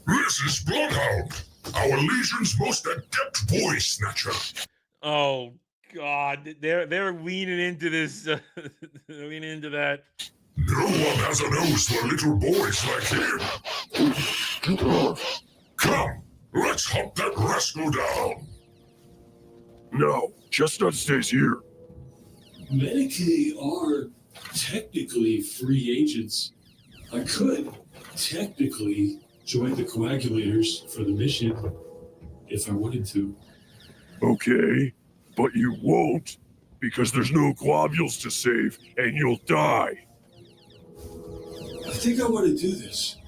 This is Bloodhound, our Legion's most adept boy snatcher. Oh God, they're leaning into this. They're leaning into that. No one has a nose for little boys like him. Come, let's hunt that rascal down. No, Chestnut stays here. Medicaid are technically free agents. I could technically join the coagulators for the mission if I wanted to. Okay, but you won't, because there's no globules to save, and you'll die. I think I want to do this.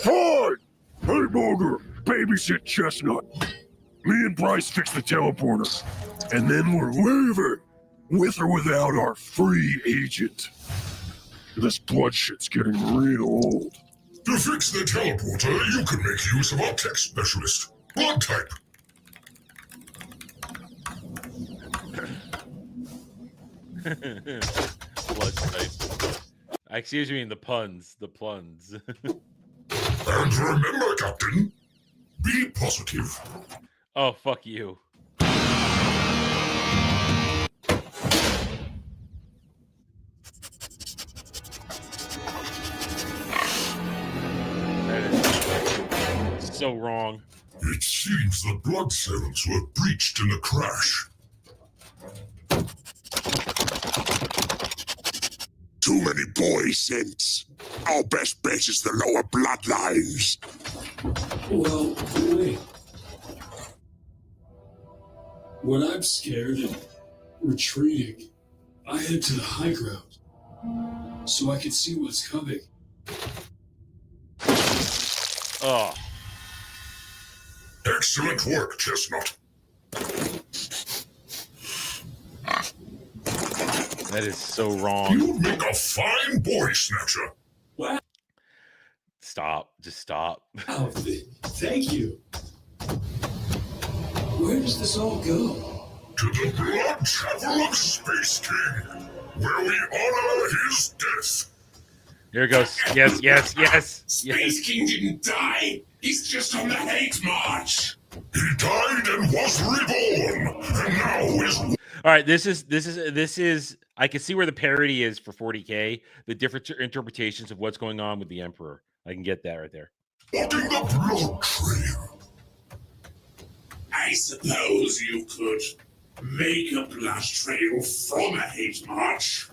Fine! Hey, Boger, babysit Chestnut. Me and Bryce fix the teleporter, and then we're leaving, with or without our free agent. This blood shit's getting real old. To fix the teleporter, you can make use of our tech specialist, Blood Type. Blood type. Excuse me, the puns. The puns. And remember, Captain, be positive. Oh, fuck you. That is so wrong. It seems the blood cells were breached in the crash. Too many boy scents. Our best bet is the lower bloodlines. Well, wait. When I'm scared and retreating, I head to the high ground so I can see what's coming. Oh. Excellent work, Chestnut. That is so wrong. You make a fine boy snatcher. What? Stop. Just stop. Oh, thank you. Where does this all go? To the Blood Chapel of Space King, where we honor his death. Here it goes. Yes, yes, yes. Space King didn't die. He's just on the hate march. He died and was reborn, and now is. All right, this is. I can see where the parody is for 40K. The different interpretations of what's going on with the Emperor. I can get that right there. Walking the blood trail. I suppose you could make a blood trail from a hate march.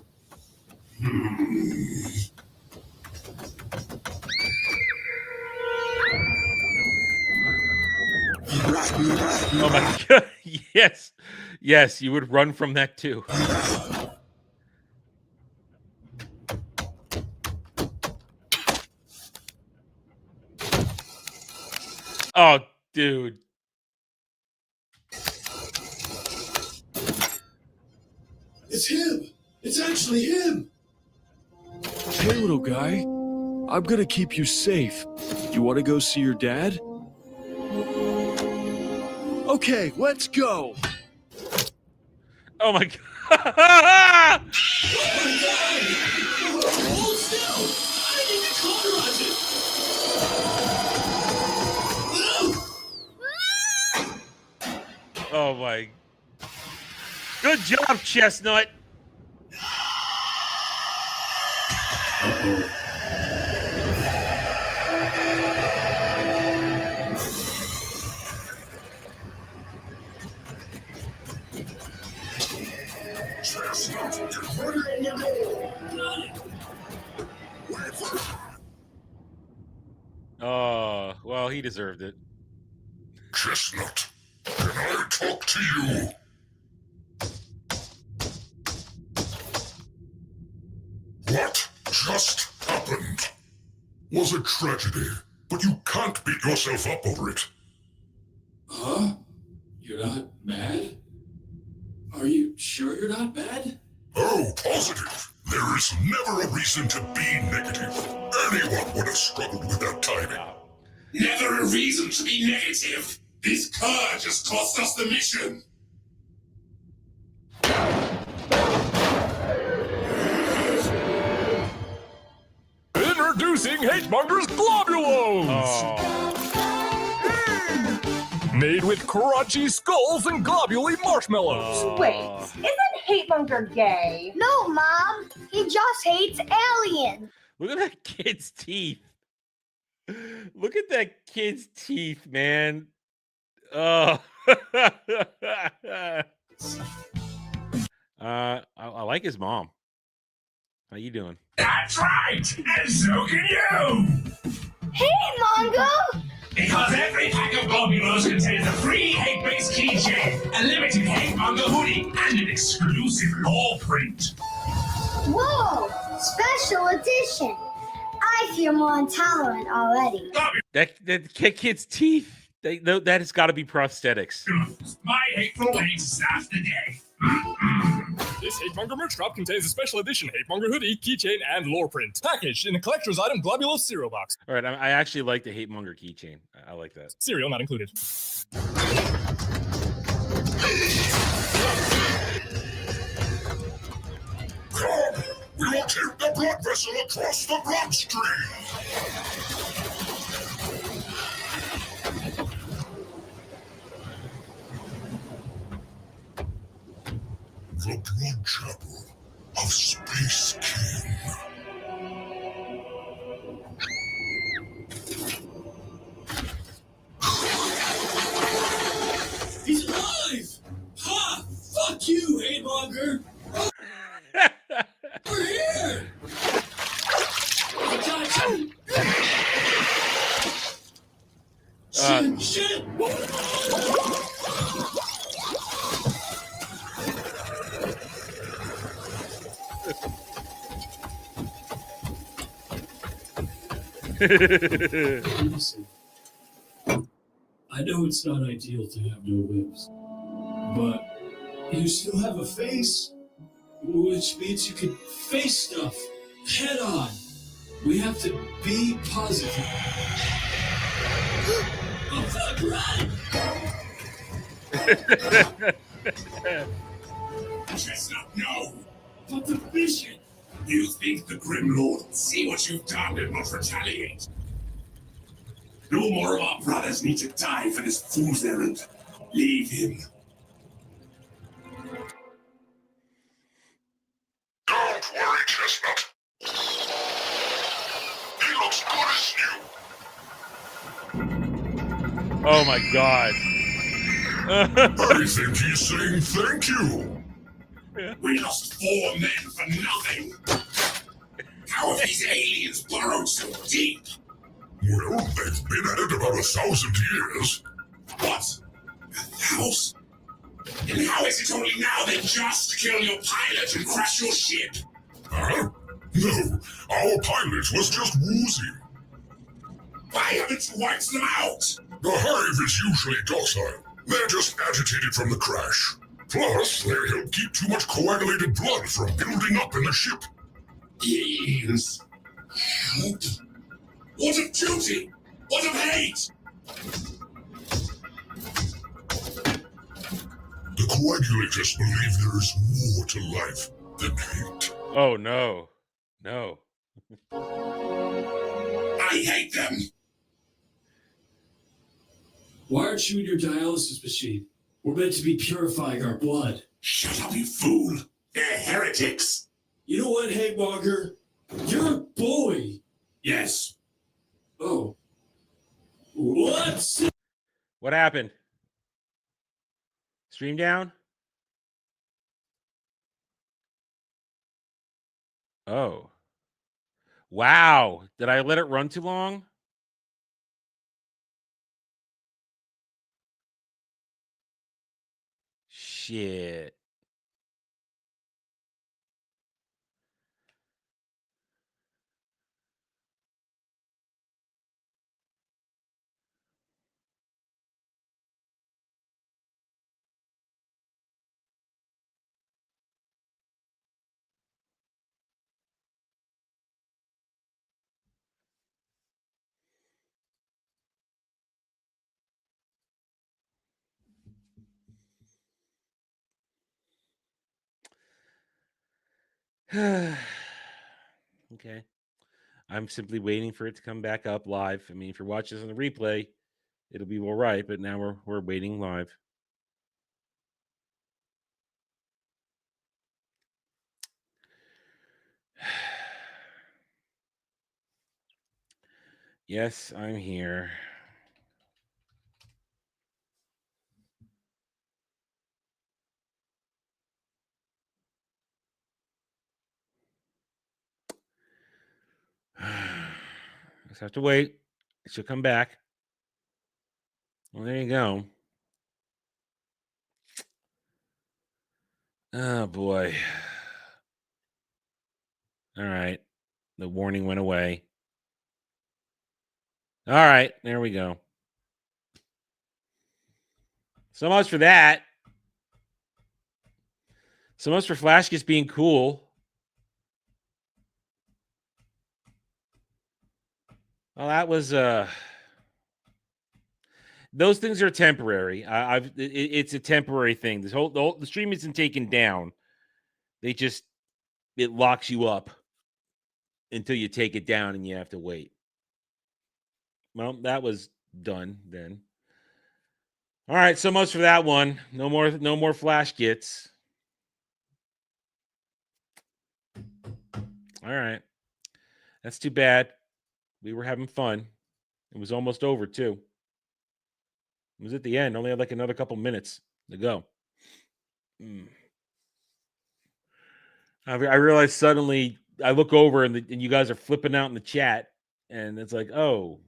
Oh my god! Yes, yes, you would run from that too. Oh, dude. It's him! It's actually him! Hey, little guy. I'm gonna keep you safe. You want to go see your dad? Okay, let's go! Oh my god! Oh my god! Hold still! I need to cauterize it! Oh my! Good job, Chestnut. Chestnut, get ready on the go! Oh, well, he deserved it. Chestnut, can I talk to you? What just happened was a tragedy, but you can't beat yourself up over it. Huh? You're not mad? Are you sure you're not bad? Oh, positive. There is never a reason to be negative. Anyone would have struggled with that timing. Never a reason to be negative. This car just cost us the mission. Introducing Hatemonger's Globulos! Made with crunchy skulls and globule marshmallows. Wait, isn't Hatemonger gay? No, Mom. He just hates aliens. Look at that kid's teeth. Look at that kid's teeth, man. Oh. I like his mom. How you doing? That's right, and so can you. Hey, Mongo! Because every pack of globules contains a free hate-based keychain, a limited Hatemonger hoodie, and an exclusive law print. Whoa! Special edition. I feel more intolerant already. That kid's teeth. That has got to be prosthetics. My hateful way to start the day. This Hatemonger merch drop contains a special edition Hatemonger hoodie, keychain, and lore print. Packaged in a collector's item Globulos cereal box. All right, I actually like the Hatemonger keychain. I like that. Cereal not included. Come, we will take the blood vessel across the bloodstream. The Blood Chapel of Space King. He's alive! Ha! Fuck you, Hatemonger! We're here! I got you! Shit! Listen, I know it's not ideal to have no limbs, but you still have a face, which means you can face stuff head on. We have to be positive. Oh, fuck, run! Chestnut, no! But the mission! You think the Grim Lord will see what you've done and not retaliate? No more of our brothers need to die for this fool's errand. Leave him. Don't worry, Chestnut. He looks good as new. Oh my god. I think he's saying thank you. We lost 4 men for nothing. How have these aliens burrowed so deep? Well, they've been at it about 1,000 years. What? 1,000? And how is it only now they just kill your pilot and crash your ship? Huh? No, our pilot was just woozy. Why haven't you wiped them out? The hive is usually docile. They're just agitated from the crash. Plus, they help keep too much coagulated blood from building up in the ship. Aliens. Help? What of duty? What of hate? The coagulators believe there is more to life than hate. Oh no. No. I hate them. Why aren't you in your dialysis machine? We're meant to be purifying our blood. Shut up, you fool. They're heretics. You know what, Haymonger? You're a boy. Yes. Oh. What? What happened? Stream down? Oh. Wow. Did I let it run too long? Shit. Okay. I'm simply waiting for it to come back up live. I mean, if you're watching this on the replay, it'll be all right, but now we're waiting live. Yes, I'm here. Just have to wait. It should come back. Well, there you go. Oh boy. All right. The warning went away. All right, there we go. So much for that. So much for Flash just being cool. Well, that was those things are temporary. It's a temporary thing. The stream isn't taken down. It locks you up until you take it down and you have to wait. Well, that was done then. All right, so much for that one. No more Flash gets. All right. That's too bad. We were having fun. It was almost over too. It was at the end. Only had like another couple minutes to go. I realized suddenly I look over and you guys are flipping out in the chat, and it's like, oh,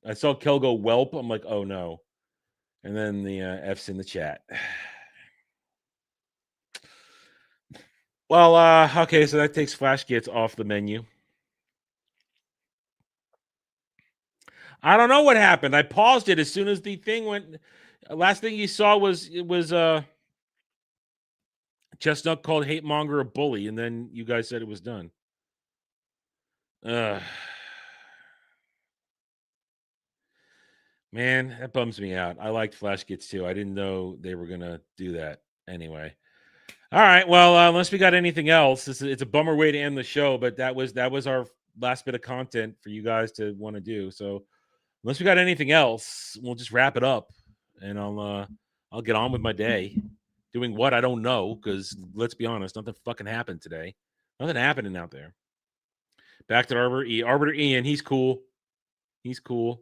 I saw Kel go whelp. I'm like, oh no, and then the F's in the chat. Well, okay, so that takes Flash Gets off the menu. I don't know what happened. I paused it as soon as the thing went. Last thing you saw was Chestnut called Hate Monger a bully, and then you guys said it was done. Man, that bums me out. I liked Flash Gets too. I didn't know they were gonna do that. Anyway, all right. Well, unless we got anything else, it's a bummer way to end the show. But that was our last bit of content for you guys to want to do. So unless we got anything else, we'll just wrap it up, and I'll get on with my day. Doing what I don't know, because let's be honest, nothing fucking happened today. Nothing happening out there. Back to Arbiter Ian. He's cool. He's cool.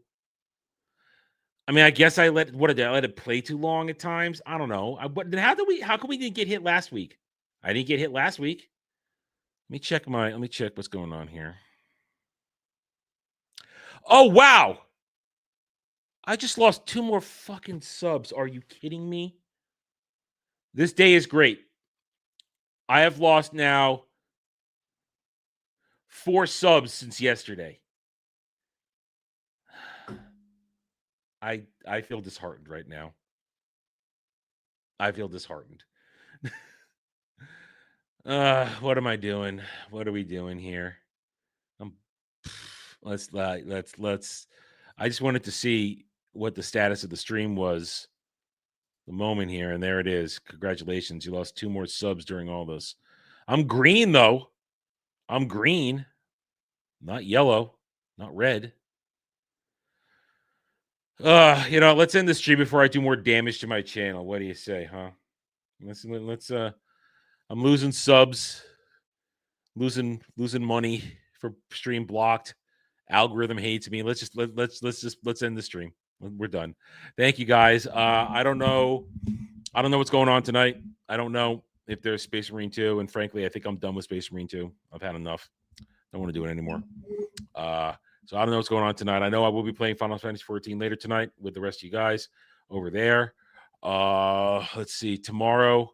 I mean, I guess I let it play too long at times. I don't know. How come we didn't get hit last week? I didn't get hit last week. Let me check what's going on here. Oh, wow. I just lost 2 more fucking subs. Are you kidding me? This day is great. I have lost now 4 subs since yesterday. I feel disheartened right now. I feel disheartened. What am I doing? What are we doing here? Let's. I just wanted to see what the status of the stream was. The moment here, and there it is. Congratulations, you lost 2 more subs during all this. I'm green though. I'm green, not yellow, not red. Let's end the stream before I do more damage to my channel. What do you say, huh? Let's I'm losing subs, losing money for stream blocked. Algorithm hates me. Let's end the stream. We're done. Thank you guys. I don't know what's going on tonight. I don't know if there's Space Marine 2, and frankly, I think I'm done with Space Marine 2. I've had enough. Don't want to do it anymore. So I don't know what's going on tonight. I know I will be playing Final Fantasy 14 later tonight with the rest of you guys over there. Let's see. Tomorrow,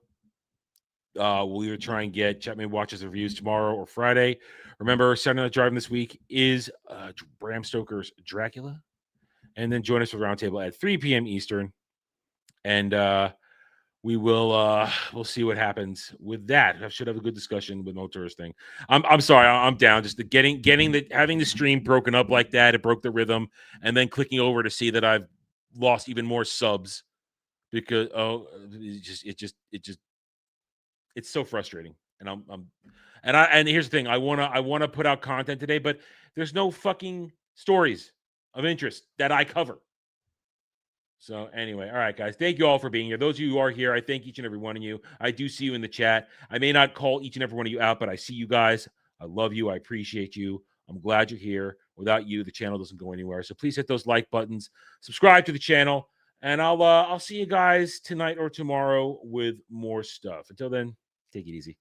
we'll either try and get Chatman Watches reviews tomorrow or Friday. Remember, Saturday Night Driving this week is Bram Stoker's Dracula. And then join us for Roundtable at 3 p.m. Eastern. And we'll see what happens with that. I should have a good discussion with no tourist thing. I'm sorry, I'm down. Just having the stream broken up like that, it broke the rhythm, and then clicking over to see that I've lost even more subs because it's so frustrating. And here's the thing, I wanna put out content today, but there's no fucking stories of interest that I cover. So anyway, all right, guys. Thank you all for being here. Those of you who are here, I thank each and every one of you. I do see you in the chat. I may not call each and every one of you out, but I see you guys. I love you. I appreciate you. I'm glad you're here. Without you, the channel doesn't go anywhere. So please hit those like buttons, subscribe to the channel, and I'll see you guys tonight or tomorrow with more stuff. Until then, take it easy.